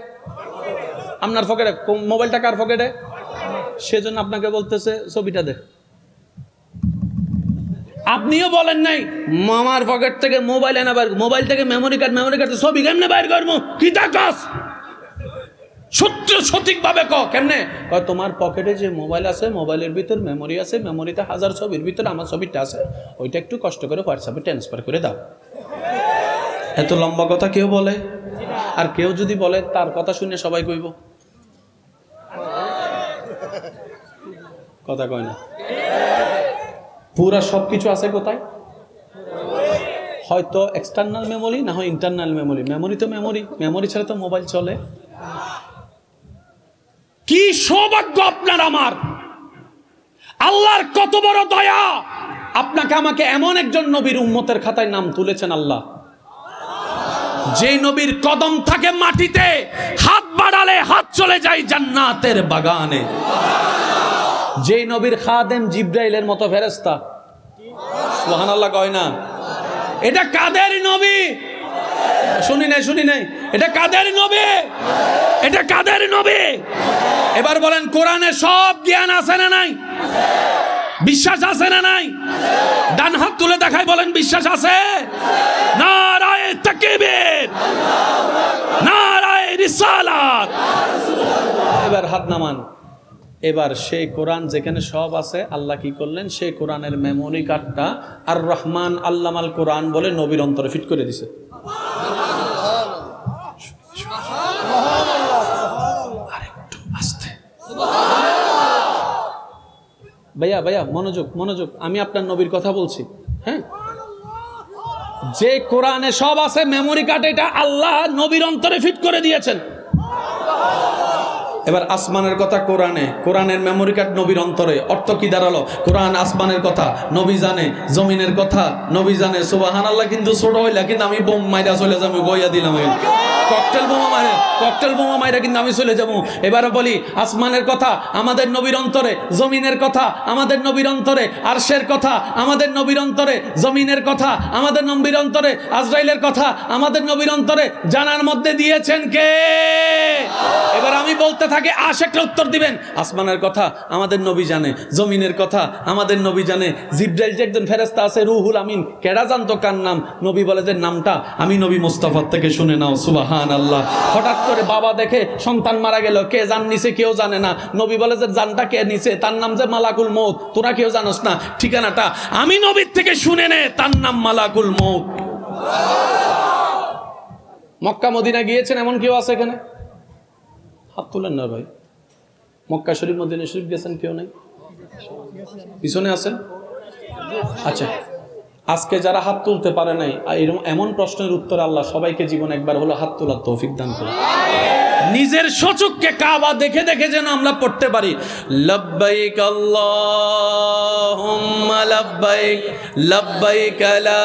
S1: আপনার পকেটে। মোবাইলটা কার পকেটে? সেজন্য আপনাকে বলতেছে ছবিটা দেখ। আপনিও বলেন নাই মামার পকেট থেকে মোবাইল এনে বাইর, মোবাইল থেকে মেমোরি কার্ড ছবি কেমনে বাইর করবো? কি তাকাস? সত্য সঠিকভাবে ক কেমনে? তোমার পকেটে যে মোবাইল আছে, মোবাইলের ভিতর মেমোরি আছে, মেমোরিতে 1000 ছবির ভিতর আমার ছবিটা আছে, ওইটা একটু কষ্ট করে হোয়াটসঅ্যাপে ট্রান্সফার করে দাও। এত লম্বা কথা কেউ বলে? আর কেউ যদি বলে তার কথা শুনে সবাই কইব, কথা কয় না। পুরা সবকিছু আছে কোথায়? হয়তো এক্সটার্নাল মেমোরি, না হয় ইন্টারনাল মেমোরি। মেমোরি তো মেমোরি, মেমোরি ছাড়া তো মোবাইল চলে। কি সৌভাগ্য আপনার আমার! আল্লাহর কত বড় দয়া! আপনাকে আমাকে এমন একজন নবীর উম্মতের খাতায় নাম তুলেছেন আল্লাহ, যে নবীর কদম থাকে মাটিতে, হাত বাড়ালে হাত চলে যায় জান্নাতের বাগানে। যে নবীর খাদেম জিব্রাইলের মতো ফেরেশতা। সুবহানাল্লাহ কয় না? এটা কাদের নবী? শুনি নাই, এটা কাদের নবী? এটা কাদের নবী? এবার বলেন, কোরআনে সব জ্ঞান আছে না নাই? বিশ্বাস আছে না নাই? ডান হাত তুলে দেখাই, বলেন বিশ্বাস আছে? নারায়ে তাকবীর, নারায়ে রিসালাত। এবার হাত নামান। এবার সেই কোরআন যেখানে সব আছে, আল্লাহ কি করলেন? সেই কোরআনের মেমোরি কার্ডটা আর রহমান আল্লামাল কোরআন বলে নবীর অন্তরে ফিট করে দিছে। আরেকটু আস্তে। ভাইয়া মনোযোগ, আমি আপনার নবীর কথা বলছি। হ্যাঁ, যে কোরআনে সব আছে মেমোরি কার্ড, এটা আল্লাহ নবীর অন্তরে ফিট করে দিয়েছেন। এবার আসমানের কথা কোরআনে, কোরআনের মেমোরি কার্ড নবীর অন্তরে। অর্থ কি দাঁড়ালো? কোরআন আসমানের কথা নবী জানে, জমিনের কথা নবী জানে। সুবহানাল্লাহ। কিন্তু ছোট হইলা, কিন্তু আমি বোম মাইরা চলে যাবো, গইয়া দিলাম ককটেল বোমা মাইরা কিন্তু আমি চলে যাবো। এবারে বলি, আসমানের কথা আমাদের নবীর অন্তরে, জমিনের কথা আমাদের নবীর অন্তরে, আরশের কথা আমাদের নবীর অন্তরে, জমিনের কথা আমাদের নবীর অন্তরে, আজরাইলের কথা আমাদের নবীর অন্তরে। জানার মধ্যে দিয়েছেন কে? এবার আমি বলতে থাকি, আশেকরা উত্তর দিবেন। আসমানের কথা আমাদের নবী জানে, জমিনের কথা আমাদের নবী জানে। জিব্রাইল যে একজন ফেরেশতা আছে, রুহুল আমিন, কেডা জানতো কার নাম? নবী বলে যে নামটা আমি নবী মুস্তাফার থেকে শুনে নাও। সুবহানাল্লাহ। হঠাৎ করে বাবা দেখে সন্তান মারা গেল, কে জান নিছে কেউ জানে না। নবী বলে যে জানটা কে নিছে, তার নাম যে মালাকুল মউত, তোরা কেউ জানোস না, ঠিকানাটা আমি নবীর থেকে শুনে নে, তার নাম মালাকুল মউত। মক্কা মদিনা গিয়েছেন এমন কেউ আছে এখানে? হাত তুলেন না ভাই। মক্কা শরীফ, মদিনা শরীফ গেছেন কেউ নাই? পিছনে আছেন? আচ্ছা, আজকে যারা হাত তুলতে পারে নাই, এমন প্রশ্নের উত্তর আল্লাহ সবাইকে জীবন একবার হলো হাত তোলার তৌফিক দান করে। নিজের সচক্ষে কাবা দেখে দেখে যেন আমরা পড়তে পারি, লব্বাইক আল্লাহুম্মা লব্বাইক, লব্বাইক লা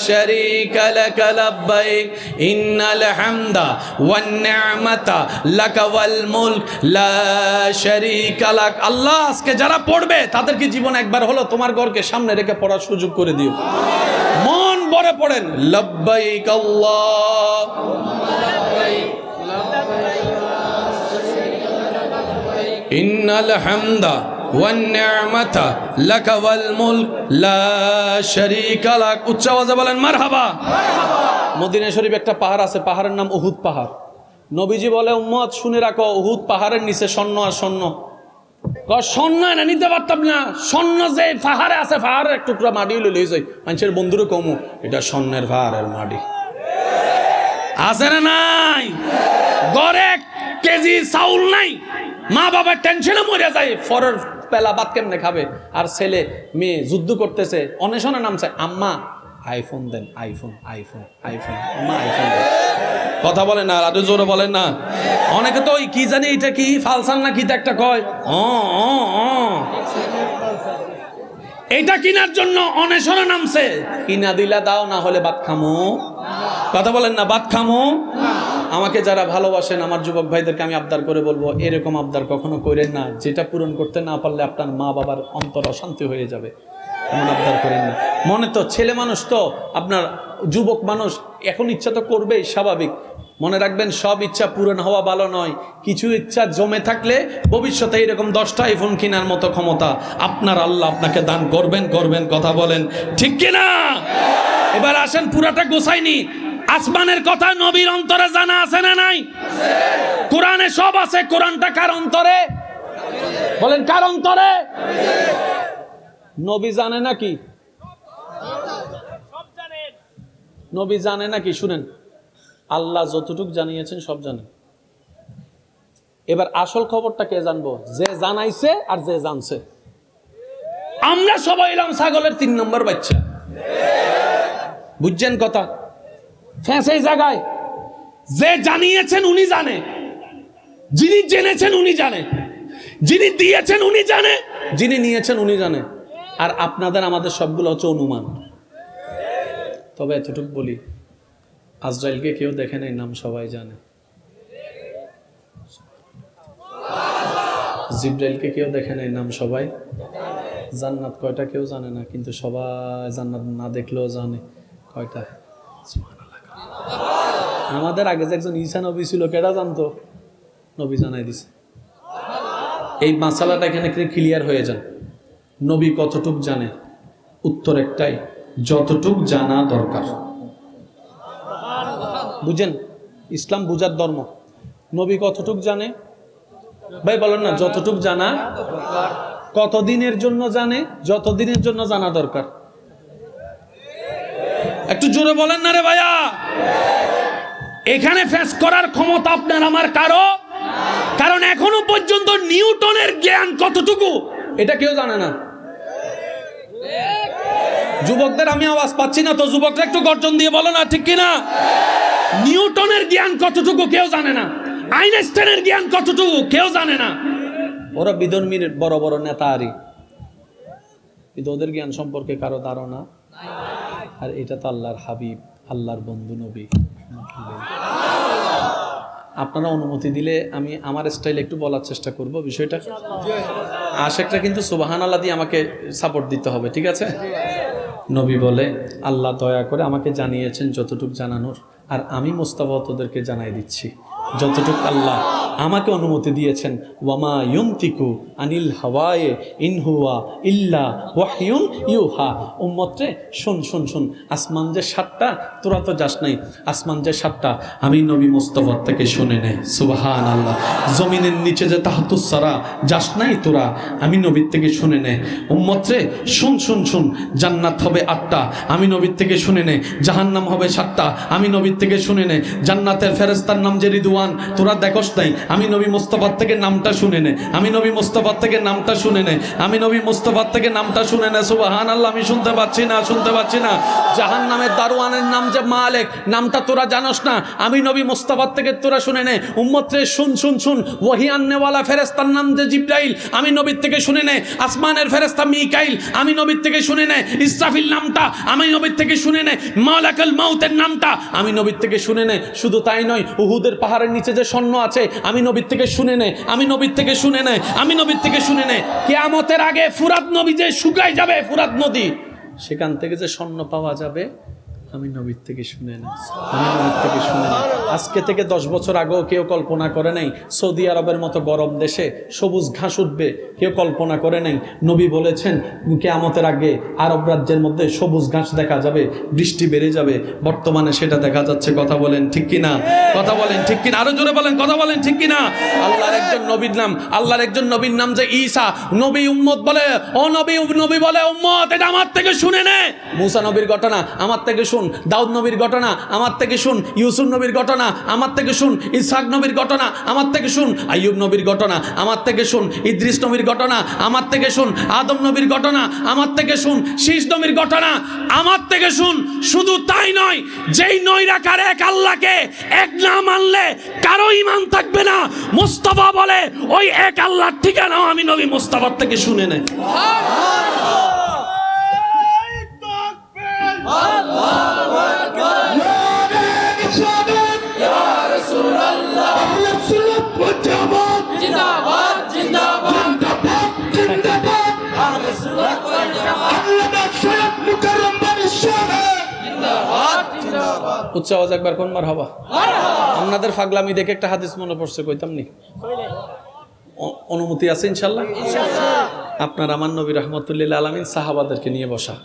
S1: শারীকা লাক লব্বাইক, ইন্নাল হামদা ওয়ান নি'মাতা লাকা ওয়াল মুলক লা শারীকা লাক। আল্লাহ আজকে যারা পড়বে তাদেরকে জীবন একবার হলো তোমার ঘরকে সামনে রেখে পড়ার সুযোগ করে দিও। মন ভরে পড়েন, লব্বাইক আল্লাহুম্মা লব্বাইক, ইন্নাল হামদা ওয়ান নি'মাতা লাকা ওয়াল মুলক লা শারীকা লাক। উচ্চ আওয়াজে বলেন মারহাবা। মদিনা শরীফ একটা পাহাড় আছে, পাহাড়ের নাম উহুদ পাহাড়। নবীজি বলে, উম্মত শুনে রাখো, উহুদ পাহাড়ের নিচে স্বর্ণ আর স্বর্ণ। স্বর্ণ না নিতে পারতাম না, স্বর্ণ যে পাহাড়ে আছে, পাহাড়ের এক টুকরা মাটি লই যাই, মানুষের বন্ধুরও কমু, এটা স্বর্ণের পাহাড়ের মাটি। আছে না নাই? গড়ে 1 কেজি চাউল নাই, মা বাবার টেনশনে মরে যায়, পরের পেলা ভাত কেমনে খাবে। আর ছেলে মেয়ে যুদ্ধ করতেছে, অনেশনে নামছে, আম্মা আইফোন দেন, আইফোন আইফোন আইফোন, আম্মা আইফোন দেন। কথা বলেন না, আরো জোরে বলেন না। অনেকে তো ওই কি জানি এটা কি ফালসান না কি একটা কয়, এইটা কিনার জন্য অনেশনে নামছে। কিনা দিলা দাও, না হলে ভাত খামো। কথা বলেন না, ভাত খামো। আমাকে যারা ভালোবাসেন, আমার যুবক ভাইদেরকে আমি আবদার করে বলবো, এরকম আবদার কখনো করেন না যেটা পূরণ করতে না পারলে আপনার মা বাবার অন্তর অশান্তি হয়ে যাবে। এমন আবদার করেন না। মনে তো ছেলে মানুষ, তো আপনার যুবক মানুষ, এখন ইচ্ছা তো করবেই, স্বাভাবিক। মনে রাখবেন, সব ইচ্ছা পূরণ হওয়া ভালো নয়। কিছু ইচ্ছা জমে থাকলে ভবিষ্যতে এরকম 10টা আইফোন কেনার মতো ক্ষমতা আপনার আল্লাহ আপনাকে দান করবেন। কথা বলেন ঠিক কিনা? এবার আসেন, পুরাটা গোছাইনি। আসমানের কথা নবীর অন্তরে জানা আছে না নাই? কোরআনে সব আছে। কোরআনটা কার অন্তরে? বলেন কার অন্তরে? নবী জানে নাকি? নবী জানে নাকি? শুনেন, আল্লাহ যতটুকু জানিয়েছেন সব জানেন। এবার আসল খবরটা কে জানবো? যে জানাইছে আর যে জানছে। আমরা সবাই এলাম ছাগলের 3 নম্বর বাচ্চা। বুঝছেন কথা? ফ্যাঁসেই জায়গায় যে জানিয়েছেন উনি জানে, যিনি জেনেছেন উনি জানে, যিনি দিয়েছেন উনি জানে, যিনি নিয়েছেন উনি জানে। আর আপনাদের আমাদের সবগুলো হচ্ছে অনুমান। তবে এতটুকু বলি, আজরাইলকে কেউ দেখে নাই, নাম সবাই জানে। জিবরাইলকে কেউ দেখে নাই, নাম সবাই। জান্নাত কয়টা কেউ জানে না, কিন্তু সবাই জান্নাত না দেখলেও জানে কয়টা। আমাদের আগে যে একজন ঈসা নবী ছিল, কেটা জানতো? নবী জানাই দিছে। এই মাসালাটা এখানে ক্লিয়ার হয়ে যান। নবী কতটুক জানে? উত্তর একটাই, যতটুক জানা দরকার। বুঝেন, ইসলাম বুঝার ধর্ম। নবী কতটুক জানে? ভাই বলেন না, যতটুক জানা। কতদিনের জন্য জানে? যতদিনের জন্য জানা দরকার। একটু জোরে বলেন না রে ভাইয়া। এখানে ফেস করার ক্ষমতা আপনার আমার কারো, কারণ এখনো পর্যন্ত নিউটনের জ্ঞান কতটুকু এটা কেউ জানে না। যুবকদের আমি আওয়াজ পাচ্ছি না, তো যুবকরা একটু গর্জন দিয়ে বলো না, ঠিক কিনা? নিউটনের জ্ঞান কতটুকু কেউ জানে না। আইনস্টাইনের জ্ঞান কতটুকু কেউ জানে না। ওরা বিধর্মীর বড় বড় নেতা আরই, কিন্তু ওদের জ্ঞান সম্পর্কে কারো ধারণা। আর এটা তো আল্লাহর হাবিব, আল্লাহর বন্ধু নবী। আপনারা অনুমতি দিলে আমি আমার স্টাইলে একটু বলার চেষ্টা করব বিষয়টা। আশেকটা কিন্তু সুবহানাল্লাহ দিয়ে আমাকে সাপোর্ট দিতে হবে, ঠিক আছে? নবী বলে, আল্লাহ দয়া করে আমাকে জানিয়েছেন যতটুকু জানানোর, আর আমি মুস্তাফা তোদেরকে জানাই দিচ্ছি যতটুকু আল্লাহ আমাকে অনুমতি দিয়েছেন। ওয়ামা ইউনতিকু আনিল হাওয়ায়ে ইন হুয়া ইল্লা ওয়াহয়ুন ইউহা। উম্মত রে, শুন। আসমান যে 7টা, তোরা তো যাস নাই। আসমান যে 7টা, আমি নবী মুস্তাফার থেকে শুনে নে। সুবহানাল্লাহ। জমিনের নিচে যে তাহতুস সারা, যাস নাই তোরা, আমি নবীর থেকে শুনে নে। উম্মত রে, শুন। জান্নাত হবে 8টা, আমি নবীর থেকে শুনে নে। জাহান্নাম হবে 7টা, আমি নবীর থেকে শুনে নে। জান্নাতের ফেরেশতার নাম যে রিদওয়ান, তোরা দেখোস নাই, আমি নবী মুস্তাফার থেকে নামটা শুনে নে। আমি নবী মুস্তাফার থেকে নামটা শুনে নে। আমি নবী মুস্তাফার থেকে নামটা শুনে নে। সুবহানাল্লাহ। আমি শুনতে পাচ্ছি না। জাহান্নামের দারওয়ানের নাম যে মালিক, নামটা তোরা জানোস না, আমি নবী মুস্তাফার থেকে তোরা শুনে নে। উম্মত রে, শুন। ওহী আননেওয়ালা ফেরেশতার নাম যে জিবরাইল, আমি নবীর থেকে শুনে নে। আসমানের ফেরেশতা মিকাইল, আমি নবীর থেকে শুনে নে। ইসরাফিল নামটা আমি নবীর থেকে শুনে নে। মালাকুল মাউতের নামটা আমি নবীর থেকে শুনে নে। শুধু তাই নয়, উহুদের পাহাড়ের নিচে যে স্বর্ণ আছে, আমি নবীর থেকে শুনে নে। আমি নবীর থেকে শুনে নে। কিয়ামতের আগে ফুরাত নদী যে শুকায় যাবে, ফুরাত নদী, সেখান থেকে যে স্বর্ণ পাওয়া যাবে, আমি নবীর থেকে শুনে না। আজকে থেকে 10 বছর আগেও কেউ কল্পনা করে নাই সৌদি আরবের মতো গরম দেশে সবুজ ঘাস উঠবে, কেউ কল্পনা করে নাই। নবী বলেছেন কিয়ামতের আগে আরব রাজ্যের মধ্যে সবুজ ঘাস দেখা যাবে, বৃষ্টি বেড়ে যাবে। বর্তমানে সেটা দেখা যাচ্ছে। কথা বলেন ঠিক কিনা? আরো জোরে বলেন, কথা বলেন ঠিক কিনা? আল্লাহর একজন নবীর নাম যে ঈসা। নবী উম্মত বলে, ও নবী বলে, উম্মত এটা আমার থেকে শুনে নে। মুসা নবীর ঘটনা আমার থেকে শুন, দাউদ নবীর ঘটনা আমার থেকে শুন, ইউসুফ নবীর ঘটনা আমার থেকে শুন, ইসহাক নবীর ঘটনা আমার থেকে শুন, আইয়ুব নবীর ঘটনা আমার থেকে শুন, ইদ্রিস নবীর ঘটনা আমার থেকে শুন, আদম নবীর ঘটনা আমার থেকে শুন, শীষ নবীর ঘটনা আমার থেকে শুন। শুধু তাই নয়, যেই নৈরাকার এক আল্লাহকে এক না মানলে কারো ঈমান থাকবে না। মুস্তাফা বলে, ওই এক আল্লাহর ঠিকানাও আমি নবী মুস্তাফার থেকে শুনে নেই।
S2: জিন্দাবাদ
S1: উচ্চ আওয়াজ একবার কোন মারহাবা। আপনাদের পাগলামি দেখে একটা হাদিস মনে পড়ছে, কইতাম নি? অনুমতি আছে ইনশাল্লাহ? আপনার আমার নবী রাহমাতুল্লিল আলামিন সাহাবাদেরকে নিয়ে বসা,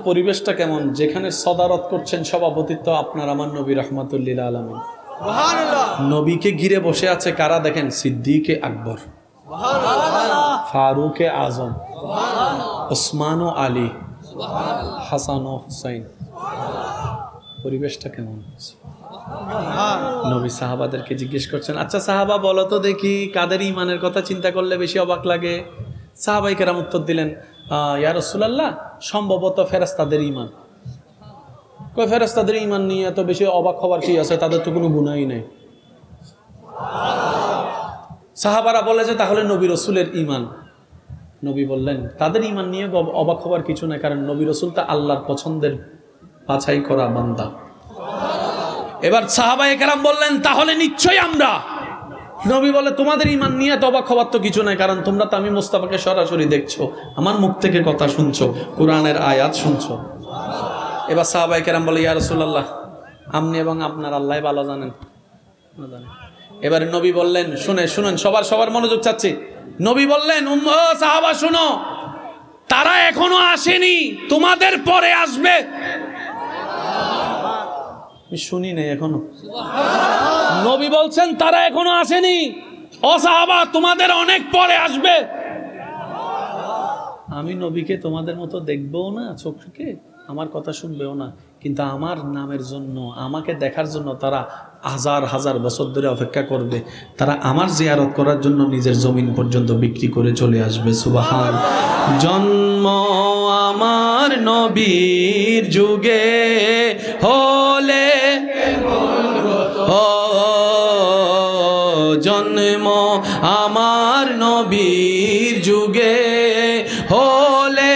S1: পরিবেশটা কেমন? যেখানে সদারত করছেন, সভাপতিত্ব আপনার আমার নবী রাহমাতুল্লিল আলামিন। নবীকে ঘিরে বসে আছে কারা দেখেন? সিদ্দিকে আকবর, ফারুকে আজম, ওসমান ও আলী, হাসান ও হুসাইন। পরিবেশটা কেমন? নবী সাহাবাদেরকে জিজ্ঞেস করছেন, আচ্ছা সাহাবা বলো তো দেখি, কাদের ইমানের কথা চিন্তা করলে বেশি অবাক লাগে? সাহাবাই কেরাম উত্তর দিলেন, ইয়া রাসূলুল্লাহ, সম্ভবত ফেরেশতাদের ঈমান। কই ফেরেশতাদের ঈমান নিয়ে এত বেশি অবাক হবার কি আছে? তাদের তো কোনো গুনাহই নেই। সাহাবারা বলে যে তাহলে নবী রাসূলের ঈমান। নবী বললেন, তাদের ঈমান নিয়ে অবাক হবার কিছু নাই, কারণ নবী রাসূল তা আল্লাহর পছন্দের বাছাই করা বান্দা। এবার সাহাবায়ে কেরাম বললেন, তাহলে নিশ্চয়ই আমরা। নবী বলে, তোমাদের ঈমান নিয়ে তো অবাক হবার তো কিছু নাই, কারণ তোমরা তো আমি মুস্তাফাকে সরাসরি দেখছো, আমার মুখ থেকে কথা শুনছো, কোরআনের আয়াত শুনছো। এবার সাহাবায়ে কেরাম বলে, ইয়া রাসূলুল্লাহ, আপনি এবং আপনার আল্লাহ ভালো জানেন। এবারে নবী বললেন, শুনেন সবার মনোযোগ চাচ্ছি। নবী বললেন, সাহাবা শুনো, তারা এখনো আসেনি, তোমাদের পরে আসবে। শুনি নাই এখনো। নবী বলছেন তারা এখনো আসেনি, ও সাহাবা তোমাদের অনেক পরে আসবে। আমি নবীকে তোমাদের মতো দেখবও না চোখকে, আমার কথা শুনবেও না, কিন্তু আমার নামের জন্য, আমাকে দেখার জন্য তারা হাজার হাজার বছর ধরে অপেক্ষা করবে। তারা আমার জিয়ারত করার জন্য নিজের জমিন পর্যন্ত বিক্রি করে চলে আসবে। সুবহান। জন্ম আমার নবীর যুগে হলে, জন্ম আমার নবীর যুগে হলে,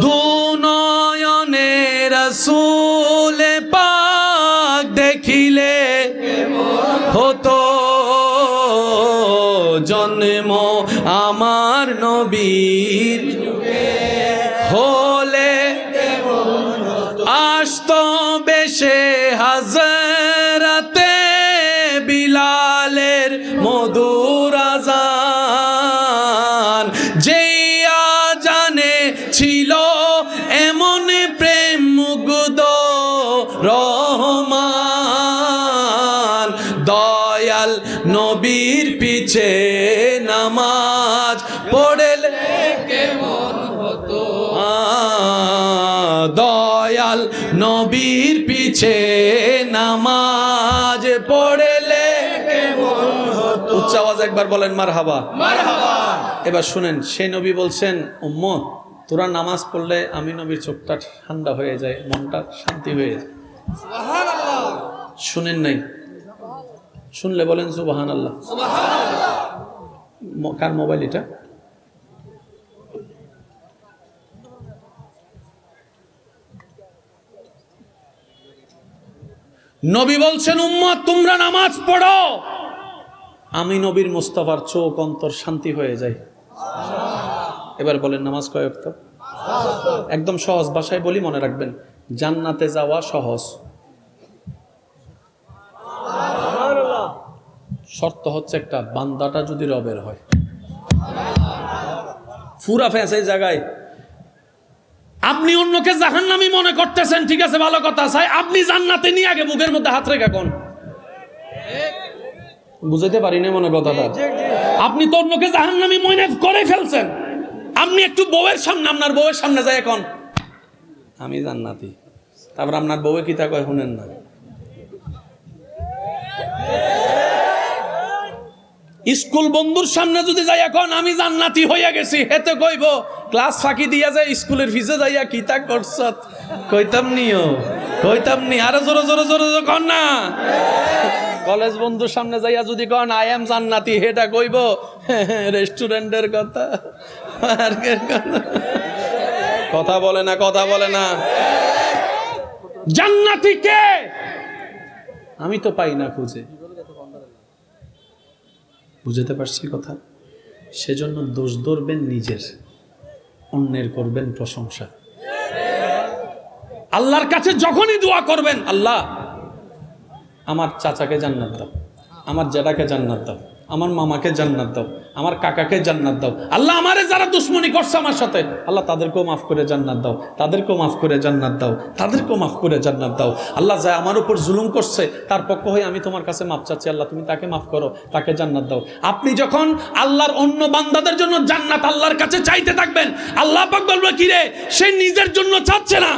S1: দুনয়নে রাসূল পাক দেখিলে হতো, জন্ম আমার নবীর হলে আসতো বেশে হাজরাতে বিলালের মধুর আযান, যেই আযানে ছিল এমন প্রেম মুগ্ধ রহমান, দয়াল নবীর পিছে নামাজ পড়লে কেমন হতো, দয়াল নবীর পিছে নামাজ পড়লে কেমন হতো। উচ্চ আওয়াজ একবার বলেন মারহাবা। এবার শুনেন, সেই নবী বলছেন, উম্মত তোরা নামাজ পড়লে আমি নবীর চোখটা ঠান্ডা হয়ে যায়, মনটা শান্তি হয়ে যায়। শুনেন নাই? শুনলে বলেন সুবহানাল্লাহ। কার মোবাইল এটা? নবী বলছেন, উম্মত তোমরা নামাজ পড়ো, আমি নবীর মুস্তাফার চোখ অন্তর শান্তি হয়ে যায়। এবার বলেন নামাজ কয় ওয়াক্ত? একদম সহজ ভাষায় বলি, মনে রাখবেন, জান্নাতে যাওয়া সহজ, শর্ত হচ্ছে একটা, বান্দাটা যদি রবের হয়। পুরা ফেঁসে জায়গায় আপনি অন্যকে জাহান্নামী মনে করতেছেন, ঠিক আছে ভালো কথা, চাই আপনি জান্নাতে নিয়ে আগে বুকের মধ্যে হাত রেখা কোন, বুঝাইতে পারি না মনে কথাটা। আপনি তো অন্যকে জাহান্নামী মনে করে ফেলছেন, আপনি একটু বউয়ের সামনে, আপনার বউয়ের সামনে যায় এখন আমি জান্নাতি, তারপর আপনার বউয়ে কি তা কয় শুনেন না। স্কুল বন্ধুর সামনে যদি যাই এখন আমি জান্নাতি হইয়া গেছি, হেতে কইব ক্লাস ফাঁকি দিয়া যায় স্কুলের ফিসে যাইয়া কি তা করছ, কইতাম নি আরো জোরে জোরে জোরে কন না। কলেজ বন্ধুর সামনে যাইয়া যদি কন আই এম জান্নাতি, হেটা কইব রেস্টুরেন্টের কথা, কথা বলে না। জান্নাতি কে? আমি তো পাই না খুঁজে। বুঝতে পারছি কথা? সেজন্য দোষ ধরবেন নিজের, অন্যের করবেন প্রশংসা। আল্লাহর কাছে যখনই দোয়া করবেন, আল্লাহ আমার চাচাকে জান্নাত দাও, আমার জেঠাকে জান্নাত দাও, আমার মামাকে জান্নাত দাও, আমার কাকাকে জান্নাত দাও, আল্লাহ আমারে যারা দুশ্মনী করছে আমার সাথে, আল্লাহ তাদেরকেও মাফ করে জান্নাত দাও, তাদেরকেও মাফ করে জান্নাত দাও, তাদেরকেও মাফ করে জান্নাত দাও। আল্লাহ যা আমার উপর জুলুম করছে তার পক্ষ হয়ে আমি তোমার কাছে মাফ চাচ্ছি, আল্লাহ তুমি তাকে মাফ করো, তাকে জান্নাত দাও। আপনি যখন আল্লাহর অন্য বান্দাদের জন্য জান্নাত আল্লাহর কাছে চাইতে থাকবেন, আল্লাহ পাক বলবে কি রে, সে নিজের জন্য চাচ্ছে না,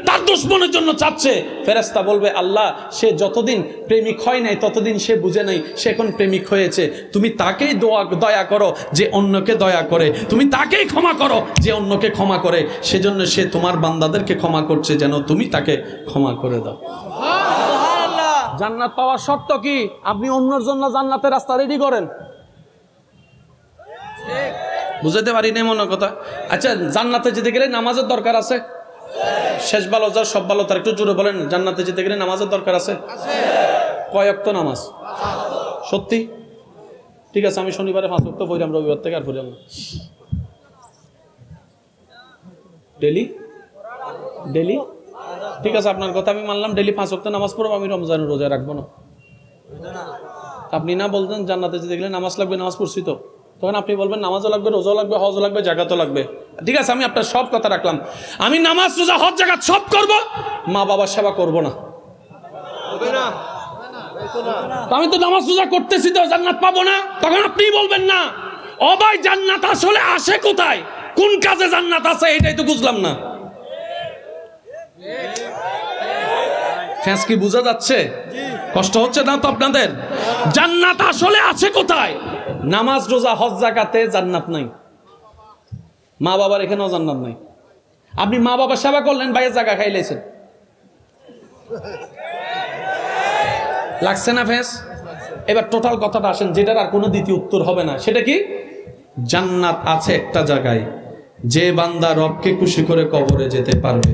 S1: তার দুশ্মনের জন্য চাচ্ছে। ফেরেশতা বলবে আল্লাহ সে যতদিন প্রেমিক হয় নাই ততদিন সে বুঝে নাই, সে এখন প্রেমিক হয়েছে, তুমি তাকেই দয়া করো যে অন্যকে দয়া করে, তুমি তাকেই ক্ষমা করো যে অন্যকে ক্ষমা করে, সেজন্য সে তোমার বান্দাদেরকে ক্ষমা করছে, যেন তুমি তাকে ক্ষমা করে দাও। জান্নাত পাওয়ার শর্ত কি? আপনি অন্যের জন্য জান্নাতের রাস্তা রেডি করেন। বুঝাতে পারি না মনে কথা। আচ্ছা, জান্নাতে যেতে গেলে নামাজের দরকার আছে? শেষ ভালো যার সব ভালো তার, একটু জোরে বলেন। জান্নাতে যেতে গেলে নামাজের দরকার আছে? কয় ওয়াক্ত নামাজ? সত্যি? ঠিক আছে, আমি শনিবারে 5 ওয়াক্ত পড়লাম, রবিবার থেকে আর পড়লাম না। ডেলি ডেলি ঠিক আছে, আপনার কথা আমি মানলাম, ডেলি 5 ওয়াক্ত নামাজ পড়ব, আমি রমজানের রোজা রাখবো না। আপনি না বলতেন জান্নাতে যেতে গেলে নামাজ লাগবে, নামাজ পড়ছি তো, তখন আপনি বলবেন নামাজও লাগবে, রোজাও লাগবে, হজও লাগবে, জাকাতও লাগবে। ঠিক আছে, আমি আপনার সব কথা রাখলাম, আমি নামাজ, রোজা, হজ, জাকাত সব করব, মা বাবার সেবা করব না। আমি তো নামাজ রোজা করতেছি তো জান্নাত পাবো না, তখন আপনি বলবেন না ও ভাই জান্নাত আসলে আসে কোথায়, কোন কাজে জান্নাত আছে এটাই তো বুঝলাম না। কি বোঝা যাচ্ছে? কষ্ট হচ্ছে না তো আপনাদের? জান্নাত আসলে আছে কোথায়? নামাজ, রোজা, হজ, যাকাতে জান্নাত নাই, মা বাবার এখানেও জান্নাত নাই। আপনি মা বাবার সেবা করলেন, ভাইয়ের জায়গা খাইলেছেন, লাগছে না ফেস? এবার টোটাল কথাটা আসেন, যেটার আর কোনো দ্বিতীয় উত্তর হবে না, সেটা কি? জান্নাত আছে একটা জায়গায়, যে বান্দা রবকে খুশি করে কবরে যেতে পারবে।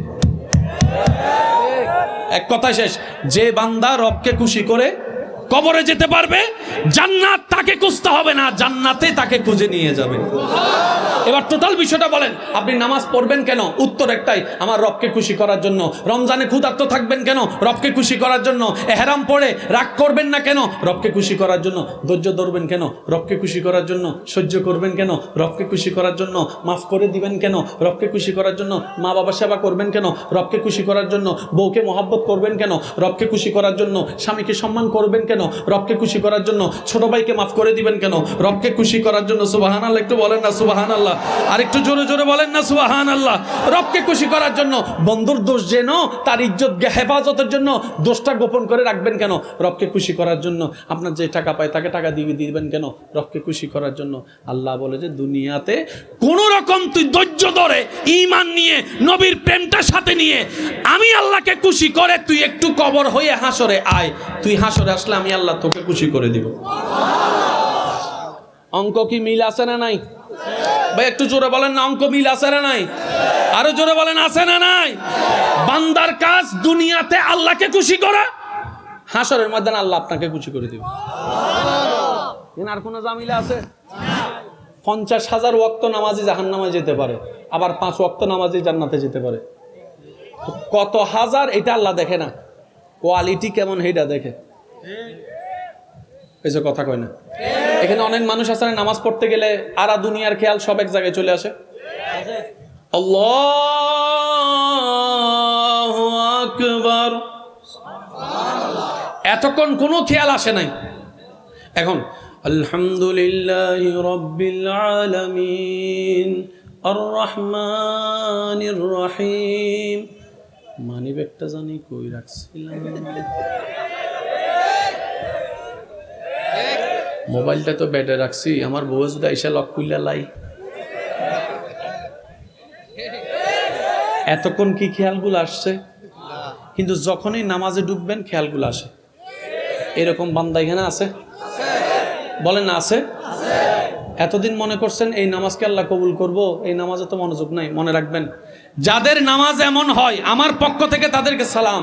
S1: এক কথা শেষ। যে বান্দা রবকে খুশি করে কবরে যেতে পারবে, জান্নাত তাকে খুঁজতে হবে না, জান্নাতে তাকে খুঁজে নিয়ে যাবে। এবার টোটাল বিষয়টা বলেন, আপনি নামাজ পড়বেন কেন? উত্তর একটাই, আমার রবকে খুশি করার জন্য। রমজানে ক্ষুধার্ত থাকবেন কেন? রবকে খুশি করার জন্য। এহরাম পড়ে রাগ করবেন না কেন? রবকে খুশি করার জন্য। ধৈর্য ধরবেন কেন? রবকে খুশি করার জন্য। সহ্য করবেন কেন? রবকে খুশি করার জন্য। মাফ করে দিবেন কেন? রবকে খুশি করার জন্য। মা বাবার সেবা করবেন কেন? রবকে খুশি করার জন্য। বউকে মহাব্বত করবেন কেন? রবকে খুশি করার জন্য। স্বামীকে সম্মান করবেন কেন? রবকে খুশি করার জন্য। ছোট ভাইকে মাফ করে দিবেন কেন? রবকে খুশি করার জন্য। সুবহানাল্লাহ, একটু বলেন না সুবহানাল্লাহ। আর একটু জোরে জোরে বলেন না সুবহানাল্লাহ। রবকে খুশি করার জন্য। বন্ধুর দোষ যেন তার ইজ্জত হেফাজতের জন্য দোষটা গোপন করে রাখবেন কেন? রবকে খুশি করার জন্য। আপনার যে টাকা পায় তাকে টাকা দিবেন কেন? রবকে খুশি করার জন্য। আল্লাহ বলে যে দুনিয়াতে কোন রকম তুই ধৈর্য ধরে ঈমান নিয়ে নবীর প্রেমটা সাথে নিয়ে আমি আল্লাহকে খুশি করে তুই একটু কবর হয়ে হাসরে আয়, তুই হাসরে আসলে আমি আল্লাহ তোকে খুশি করে দিব। অঙ্ক কি মিল আছে না নাই? ভাই একটু জোরে বলেন না, অঙ্ক মিল আছে না নাই? আরো জোরে বলেন, আছে না নাই? বান্দার কাজ দুনিয়াতে আল্লাহকে খুশি করা, হাসরের ময়দানে আল্লাহ আপনাকে খুশি করে দিবে। আর কোন জামিলা আছে? 50,000 ওয়াক্ত নামাজি জাহান্নামে যেতে পারে, আবার 5 ওয়াক্ত নামাজি জান্নাতে যেতে পারে। কত হাজার এটা আল্লাহ দেখে না, কোয়ালিটি কেমন সেইটা দেখে। এই যে কথা কয় না, এখানে অনেক মানুষ আছে নামাজ পড়তে গেলে আরা দুনিয়ার খেয়াল সব এক জায়গায় চলে আসে। আল্লাহু আকবার, এতক্ষণ কোনো খেয়াল আসে নাই। এখন আলহামদুলিল্লাহি রাব্বিল আলামিন আর রহমানির রহিম। মানিব্যাগটা জানি কই রাখছিলাম, মোবাইলটা তো বেডে রাখছি, আমার বউ যদি এসে লক খুইলা লাই। এতক্ষণ কি খেয়ালগুলো আসছে? কিন্তু যখনই নামাজে ঢুকবেন খেয়ালগুলো আসে। এরকম বান্দা এখানে আছে? বলেন না আছে? এতদিন মনে করছেন এই নামাজকে আল্লাহ কবুল করব, এই নামাজে তো মনোযোগ নাই। মনে রাখবেন, যাদের নামাজ এমন হয় আমার পক্ষ থেকে তাদেরকে সালাম,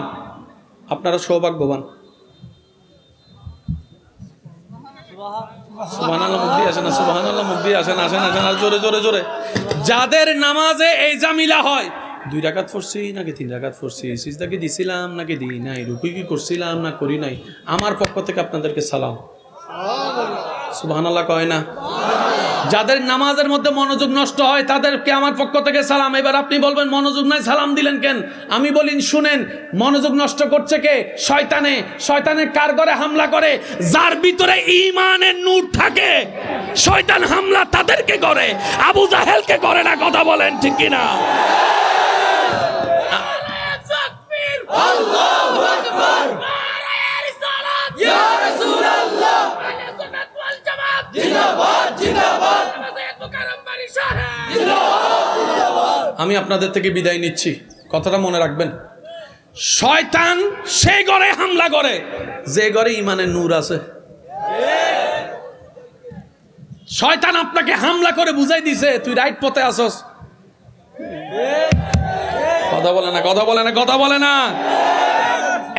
S1: আপনারা সৌভাগ্যবান। সুবহানাল্লাহ, মুখ দিয়ে আসেন না, সুবহানাল্লাহ মুখ দিয়ে আসেন, আসেন আসেন, জোরে জোরে জোরে। যাদের নামাজে এই জামিলা হয় 2 রাকাত পড়ছি নাকি 3 রাকাত পড়ছি, সিজদা কি দিছিলাম নাকি দিই নাই, রুকু কি করছিলাম না করি নাই, আমার পক্ষ থেকে আপনাদেরকে সালাম। সুবহানাল্লাহ কয় না? যাদের নামাজের মধ্যে মনোযোগ নষ্ট হয় তাদেরকে আমার পক্ষ থেকে সালাম। এবার আপনি বলবেন মনোযোগ নাই সালাম দিলেন কেন? আমি বলি শুনেন, মনোযোগ নষ্ট করছে কে? শয়তানে। শয়তানের কার ঘরে হামলা করে? যার ভিতরে ঈমানের নূর থাকে শয়তান হামলা তাদেরকে করে, আবু জাহেলকে করে না। কথা বলেন ঠিক কিনা? আল্লাহু আকবার, ইয়া রাসূলুল্লাহ, জিন্দাবাদ জিন্দাবাদ, আমি আপনাদের থেকে বিদায় নিচ্ছি। কথাটা মনে রাখবেন, শয়তান সে ঘরে হামলা করে যে ঘরে ঈমানের নূর আছে। শয়তান আপনাকে হামলা করে বুঝাই দিছে তুই রাইট পথে আসস। কথা বলে না, কথা বলে না, কথা বলে না।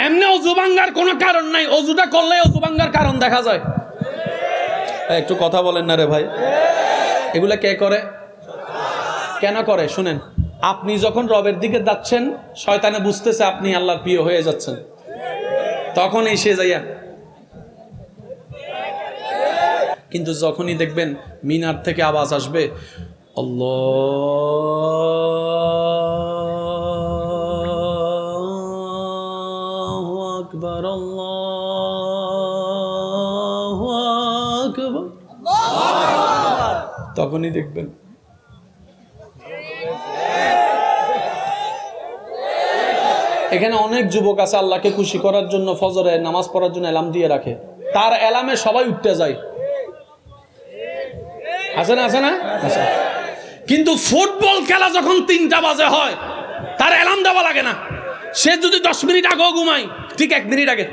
S1: এমনি অজু ভাঙ্গার কোনো কারণ নাই, অজুটা করলে অজু ভাঙ্গার কারণ দেখা যায়। একটু কথা বলেন না রে ভাই। এগুলা কে করে, কেন করে? শুনেন, আপনি যখন রবের দিকে যাচ্ছেন শয়তানে বুঝতেছে আপনি আল্লাহর প্রিয় হয়ে যাচ্ছেন, তখন এসে যাইয়া। কিন্তু যখনই দেখবেন মিনার থেকে আওয়াজ আসবে আল্লাহু আকবার, আল্লাহু আকবার, তখনই দেখবেন এখানে অনেক যুবক আছে আল্লাহকে খুশি করার জন্য ফজরে নামাজ পড়ার জন্য অ্যালার্ম দিয়ে রাখে, তার অ্যালার্মে সবাই উঠতে যায়। আছে না? আছে না? আছে। কিন্তু ফুটবল খেলা যখন 3টা বাজে হয় তার অ্যালার্ম দেওয়া লাগে না। সে যদি 10 মিনিট আগেও ঘুমায় ঠিক 1 মিনিট আগে।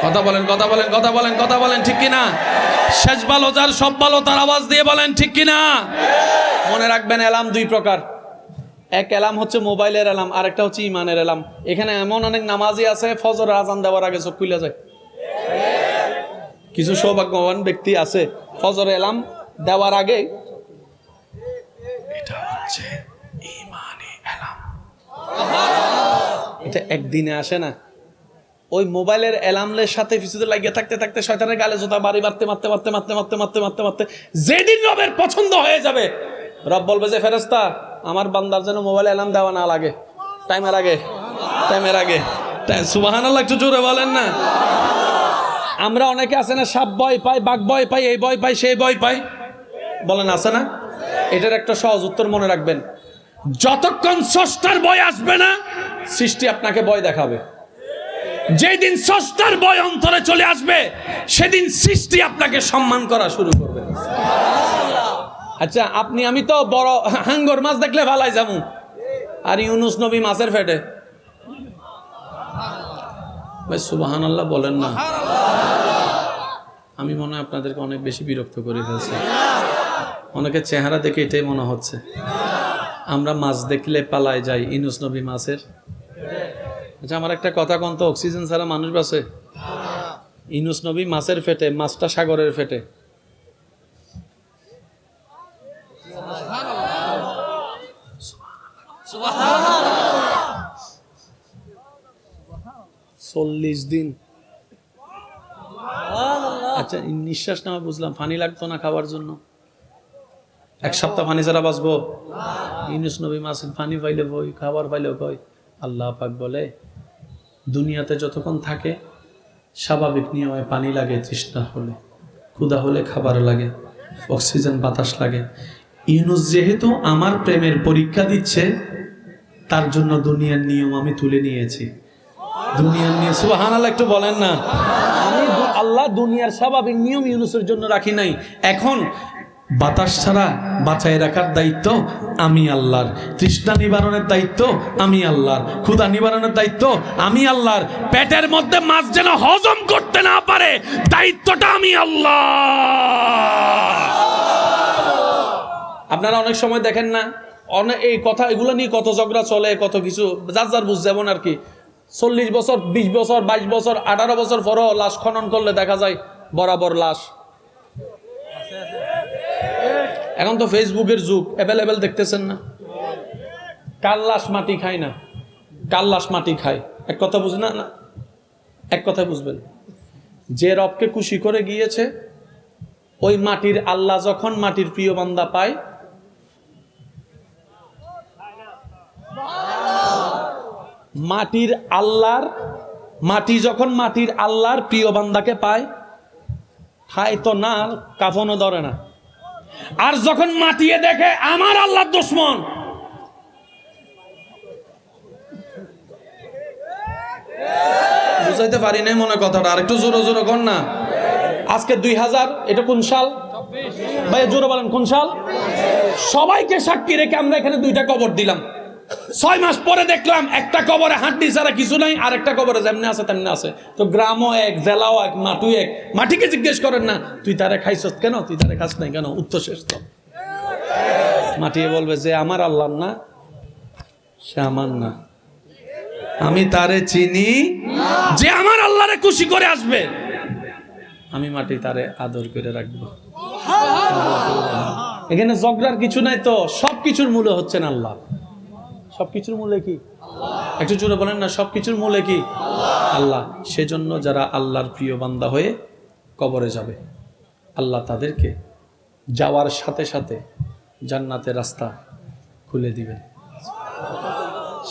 S1: কথা বলেন, কথা বলেন, কথা বলেন, কথা বলেন ঠিক কিনা? শেষ ভালো যার সব ভালো তার আওয়াজ দিয়ে বলেন ঠিক কিনা? মনে রাখবেন অ্যালার্ম 2 প্রকার। এক অ্যালার্ম হচ্ছে মোবাইলের অ্যালার্ম, আর একটা হচ্ছে ইমানের অ্যালার্ম। এখানে এমন অনেক নামাজি আছে ফজরের আজান দেওয়ার আগে চোখ খুলে যায়। কিছু সৌভাগ্যবান ব্যক্তি আছে ফজরের অ্যালার্ম দেওয়ার আগে, এটা হচ্ছে ইমানি অ্যালার্ম। এটা একদিনে আসে না। ওই মোবাইলের অ্যালার্মের সাথে পিছুতে লাগিয়ে থাকতে থাকতে শয়তানের গালে জোতা বাড়ি মারতে মারতে মারতে মারতে মারতে মারতে মারতে মারতে যেদিন রবের পছন্দ হয়ে যাবে রব বলবে যে ফেরেশতা আমার বান্দার যেন মোবাইল অ্যালার্ম দেওয়া না লাগে, টাইমের আগে, টাইমের আগে। সুবহানাল্লাহ, একটু জোরে বলেন না। আমরা অনেকে আছে না সাপ ভয় পাই, বাঘ ভয় পাই, এই ভয় পাই, সেই ভয় পাই, বলেন আছে না? এটার একটা সহজ উত্তর মনে রাখবেন, যতক্ষণ স্রষ্টার ভয় আসবে না সৃষ্টি আপনাকে ভয় দেখাবে। যেদিন স্রষ্টার ভয় অন্তরে চলে আসবে সেদিন সৃষ্টি আপনাকে সম্মান করা শুরু করবে। আচ্ছা আপনি আমি তো বড় হাঙ্গর মাছ দেখলে ভালাই যাবো, আর ইউনুস নবী মাছের ফেটে। ভাই সুবহানাল্লাহ বলেন না। আমি মনে হয় আপনাদেরকে অনেক বেশি বিরক্ত করে ফেলছি। অনেকের চেহারা দেখে এটাই মনে হচ্ছে আমরা মাছ দেখলে পালায় যাই, ইউনুস নবী মাছের। আচ্ছা আমার একটা কথা কোন তো, অক্সিজেন ছাড়া মানুষ বাঁচে? ইউনুস নবী মাছের ফেটে, মাছটা সাগরের ফেটে। 40 দিন। আচ্ছা নিঃশ্বাস নেওয়া বুঝলাম, পানি লাগতো না খাওয়ার জন্য। 1 সপ্তাহ পানি ছাড়া বাঁচবো? ইউনুস নবী মাছ পানি পাইলে বই, খাবার পাইলেও কই। আল্লাহ পাক বলে দুনিয়াতে যতক্ষণ থাকে স্বাভাবিক নিয়মে পানি লাগে, তৃষ্ণা হলে, ক্ষুধা হলে খাবার লাগে, অক্সিজেন বাতাস লাগে। ইউনুস যেহেতু আমার প্রেমের পরীক্ষা দিচ্ছে তার জন্য দুনিয়ার নিয়ম আমি তুলে নিয়েছি। দুনিয়ার নিয়ম, সুবহানাল্লাহ একটু বলেন না। আমি আল্লাহ দুনিয়ার স্বাভাবিক নিয়ম ইউনুসের জন্য রাখি নাই। এখন বাতাস ছাড়া বাঁচায় রাখার দায়িত্ব আমি আল্লাহর, তৃষ্ণা নিবারণের দায়িত্ব আমি আল্লাহর, ক্ষুধা নিবারণের দায়িত্ব আমি আল্লাহর, পেটের মধ্যে মাছ যেন হজম করতে না পারে দায়িত্বটা আমি আল্লাহ। আপনারা অনেক সময় দেখেন না অনেক এই কথা এগুলো নিয়ে কত ঝগড়া চলে, কত কিছু যার যার বুঝ যেমন আর কি। 40 বছর 20 বছর 22 বছর 18 বছর পরও লাশ খনন করলে দেখা যায় বরাবর লাশ। এখন তো ফেসবুকের যুগ, অ্যাভেলেবেল দেখতেছেন না? কাল্লাস মাটি খায় না, কাল্লাস মাটি খায়। এক কথা বুঝনা না, এক কথা বুঝবেন, যে রবকে খুশি করে গিয়েছে ওই মাটির আল্লাহ যখন মাটির প্রিয় বান্দা পায়, মাটির আল্লাহর মাটি যখন মাটির আল্লাহর প্রিয় বান্দাকে পায়, খায় তো না, কাফনও ধরে না। আর যখন মাটিয়ে দেখে আমার আল্লাহর দুশমন, বুঝাইতে পারি নাই মনে কথাটা, আর একটু জোরে জোরে কর না। আজকে 2000, এটা কোন সাল ভাই? জোরে বলেন কোন সাল? সবাইকে সাক্ষী রেখে আমরা এখানে 2টা কবর দিলাম। 6 মাস পরে দেখলাম একটা কবরে হাড্ডি ছাড়া কিছু নাই, আর একটা কবরে যেমনি আছে তেমনি আছে। তো গ্রামও এক, জেলাও এক, মাটিও এক। মাটিকে জিজ্ঞেস করেন না তুই তারে খাইছস কেন, তুই তারে খাস নাই কেন, উত্তর শেষ। তো মাটিয়ে বলবে যে আমার আল্লাহ না, সে আমার না, আমি তারে চিনি, যে আমার আল্লাহরে খুশি করে আসবে আমি মাটি তারে আদর করে রাখবো। এখানে ঝগড়ার কিছু নাই তো, সবকিছুর মূলে হচ্ছেন আল্লাহ। সবকিছুর মূলে কি? একটু জোরে বলেন না, সবকিছুর মূলে কি? আল্লাহ। সেজন্য যারা আল্লাহর প্রিয় বান্দা হয়ে কবরে যাবে, আল্লাহ তাদেরকে যাওয়ার সাথে সাথে জান্নাতের রাস্তা খুলে দিবেন।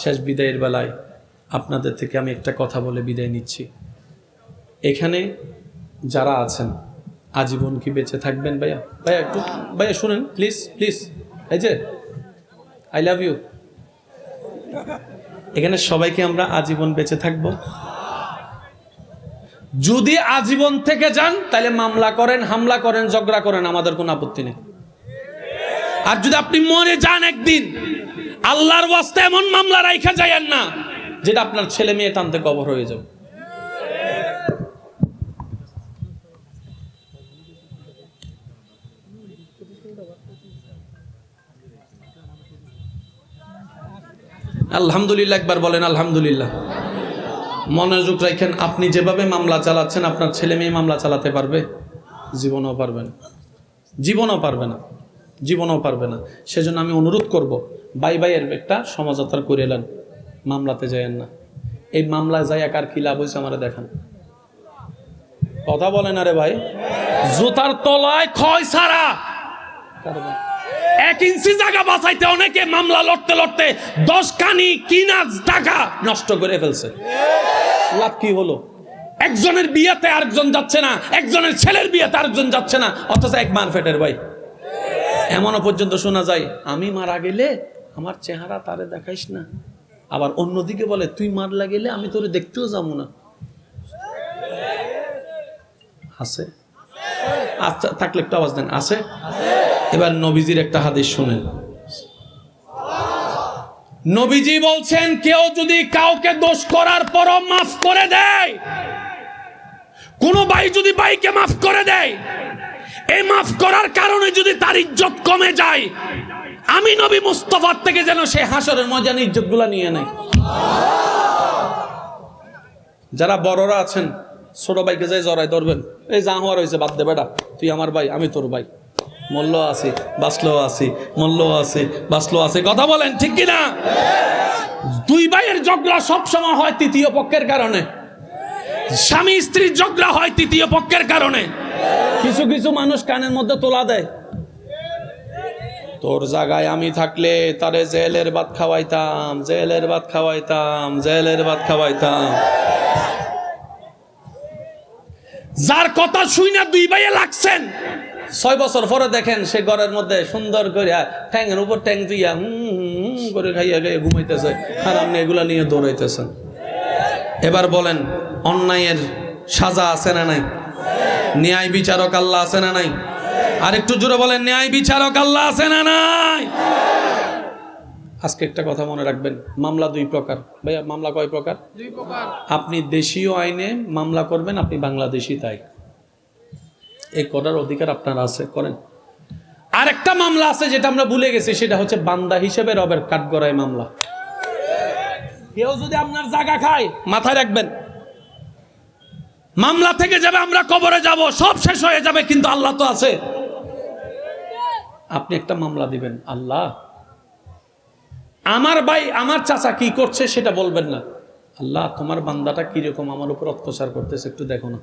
S1: শেষ বিদায়ের বেলায় আপনাদের থেকে আমি একটা কথা বলে বিদায় নিচ্ছি। এখানে যারা আছেন আজীবন কি বেঁচে থাকবেন? ভাইয়া ভাইয়া একটু ভাইয়া শুনেন প্লিজ প্লিজ, এই যে আই লাভ ইউ, এখানে সবাইকে আমরা আজীবন বেঁচে থাকব? যদি আজীবন থেকে যান তাহলে মামলা করেন, হামলা করেন, ঝগড়া করেন, আমাদের কোনো আপত্তি নেই। আর যদি আপনি মরে যান একদিন, আল্লাহর ওয়াস্তে এমন মামলা রাইখা যায়েন না যেটা আপনার ছেলে মেয়ে টানতে কবর হয়ে যাবে। আলহামদুলিল্লাহ, একবার বলেন আলহামদুলিল্লাহ। মনোযোগ রাখেন, আপনি যেভাবে মামলা চালাচ্ছেন আপনার ছেলে মেয়ে মামলা চালাতে পারবে? জীবনও পারবে না, জীবনও পারবে না, জীবনও পারবে না। সেজন্য আমি অনুরোধ করব, ভাই ভাইয়ের একটা সমঝোতা করে এলেন, মামলাতে যায়েন না। এই মামলা যাই কার কি লাভ হয়েছে আমার দেখান। কথা বলেন আরে ভাই, জুতার তলায় ক্ষয় ছাড়া 1 ইঞ্চি জায়গা বাঁচাইতে অনেকে মামলা লড়তে লড়তে 10 কানি কিনা টাকা নষ্ট করে ফেলছে। লাভ কি হলো? একজনের বিয়েতে আরেকজন যাচ্ছে না, একজনের ছেলের বিয়েতে আরেকজন যাচ্ছে না, অথচ এক মার ফেটের ভাই। এমনও পর্যন্ত শোনা যায়, আমি মারা গেলে আমার চেহারা তারে দেখাইস না। আবার অন্যদিকে বলে, তুই মারলা গেলে আমি তোরে দেখতেও যাবো না। আছে? আচ্ছা থাকলে একটু আওয়াজ দেন, আছে? এবার নবীজির একটা হাদিস শুনেন। নবীজি বলছেন, কেউ যদি কাউকে দোষ করার পরও মাফ করে দেয়, কোন ভাই যদি ভাইকে মাফ করে দেয়, এই মাফ করার কারণে যদি তার ইজ্জত কমে যায়, আমি নবী মুস্তাফার থেকে যেন সে হাসরের ময়দানে ইজ্জতগুলো নিয়ে নেয়। যারা বড়রা আছেন ছোট ভাইকে যাই জড়াই ধরবেন, এই যা হওয়ার হয়েছে বাদ দে বেটা, তুই আমার ভাই আমি তোর ভাই, মূল্য আছে বাঁচলো আছে, মূল্য আছে বাঁচলো আছে। কথা বলেন ঠিক কিনা? 2 ভাইয়ের ঝগড়া সবসময় হয় 3য় পক্ষের কারণে। স্বামী স্ত্রীর ঝগড়া হয় 3য় পক্ষের কারণে। কিছু কিছু মানুষ কানের মধ্যে তোলা দেয়, তোর জায়গায় আমি থাকলে তারে জেলের ভাত খাওয়াইতাম, জেলের ভাত খাওয়াইতাম, জেলের ভাত খাওয়াইতাম। যার কথা শুই না 2 ভাইয়ে লাগছেন, 6 বছর পরে দেখেন সে ঘরের মধ্যে সুন্দর করে ঠ্যাঙের উপর ঠ্যাং দিয়া করে খাইয়া খাইয়া ঘুমাইতেছে, আর আপনি এগুলা নিয়ে দৌড়াইতেছেন। এবার বলেন, অন্যায়ের সাজা আছে না নাই? ন্যায় বিচারক আল্লাহ আছে না নাই? আর একটু জোরে বলেন, ন্যায় বিচারক আল্লাহ আছে না নাই? আজকে একটা কথা মনে রাখবেন, মামলা 2 প্রকার। ভাইয়া মামলা কয় প্রকার? 2 প্রকার। আপনি দেশীয় আইনে মামলা করবেন, আপনি বাংলাদেশি তাই, এই করার অধিকার আপনার আছে, করেন। আর একটা মামলা আছে যেটা আমরা ভুলে গেছি, সেটা হচ্ছে বান্দা হিসেবে রবের কাঠগড়ায় মামলা। কেউ যদি আপনার জায়গা খায়, মাথায় রাখবেন, মামলা থেকে যাবে, আমরা কবরে যাব, সব শেষ হয়ে যাবে, কিন্তু আল্লাহ তো আছে। আপনি একটা মামলা দিবেন, আল্লাহ আমার ভাই আমার চাচা কি করছে সেটা বলবেন না, আল্লাহ তোমার বান্দাটা কিরকম আমার উপর অত্যাচার করতেছে একটু দেখো না।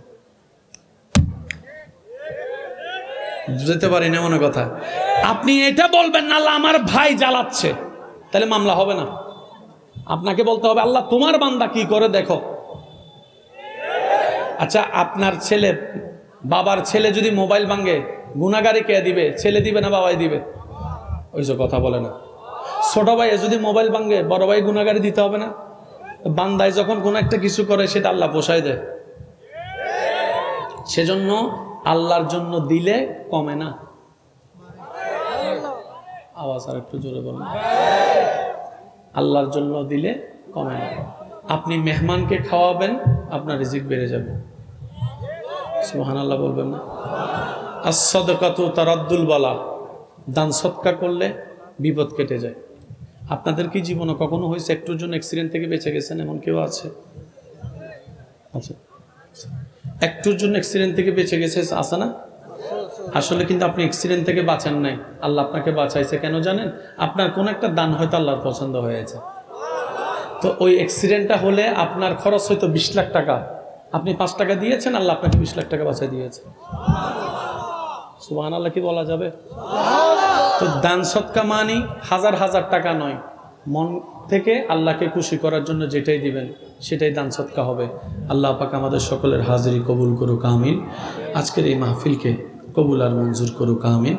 S1: বুঝতে পারি না মনে কথা। আপনি এটা বলবেন না আল্লাহ আমার ভাই জ্বালাচ্ছে, তাহলে মামলা হবে না। আপনাকে বলতে হবে আল্লাহ তোমার বান্দা কি করে দেখো। আচ্ছা আপনার ছেলে, বাবার ছেলে যদি মোবাইল ভাঙে, গুনাহগারি কে দিবে? ছেলে দিবে না বাবাই দিবে? ওই যে কথা বলে না। ছোট ভাই যদি মোবাইল ভাঙে, বড় ভাই গুনাহগারি দিতে হবে না? বান্দায় যখন কোনো একটা কিছু করে সেটা আল্লাহ পোষায় দেয়। সেজন্য আল্লাহর জন্য দিলে কমে না। আওয়াজ আর একটু জোরে বলুন। আল্লাহর জন্য দিলে কমে না। আপনি মেহমানকে খাওয়াবেন, আপনার রিজিক বেড়ে যাবে। সুবহানাল্লাহ বলবেন না? আস-সাদাকাতু তারাদ্দুল বালা, দান সদকা করলে বিপদ কেটে যায়। আপনাদের কি জীবনে কখনো হয়েছে একটুর জন্য অ্যাক্সিডেন্ট থেকে বেঁচে গেছেন এমন কেউ আছে? আচ্ছা, একটুর জন্য অ্যাক্সিডেন্ট থেকে বেঁচে গেছে আছে না? আসলে কিন্তু আপনি অ্যাক্সিডেন্ট থেকে বাঁচান নাই, আল্লাহ আপনাকে বাঁচাইছে। কেন জানেন? আপনার কোন একটা দান হয়তো আল্লাহর পছন্দ হয়েছে। তো ওই অ্যাক্সিডেন্টটা হলে আপনার খরচ হয়তো 20 লাখ টাকা, আপনি 5 টাকা দিয়েছেন, আল্লাহ আপনাকে 20 লাখ টাকা বাঁচাই দিয়েছে। সুবহানাল্লাহ কি বলা যাবে? তো দান সদকা মানি হাজার হাজার টাকা নয়, মন থেকে আল্লাহকে খুশি করার জন্য যেটাই দিবেন সেটাই দান সদকা হবে। আল্লাহ পাক আমাদের সকলের হাজিরি কবুল করুক, আমিন। আজকের এই মাহফিলকে কবুল আর মঞ্জুর করুক, আমিন।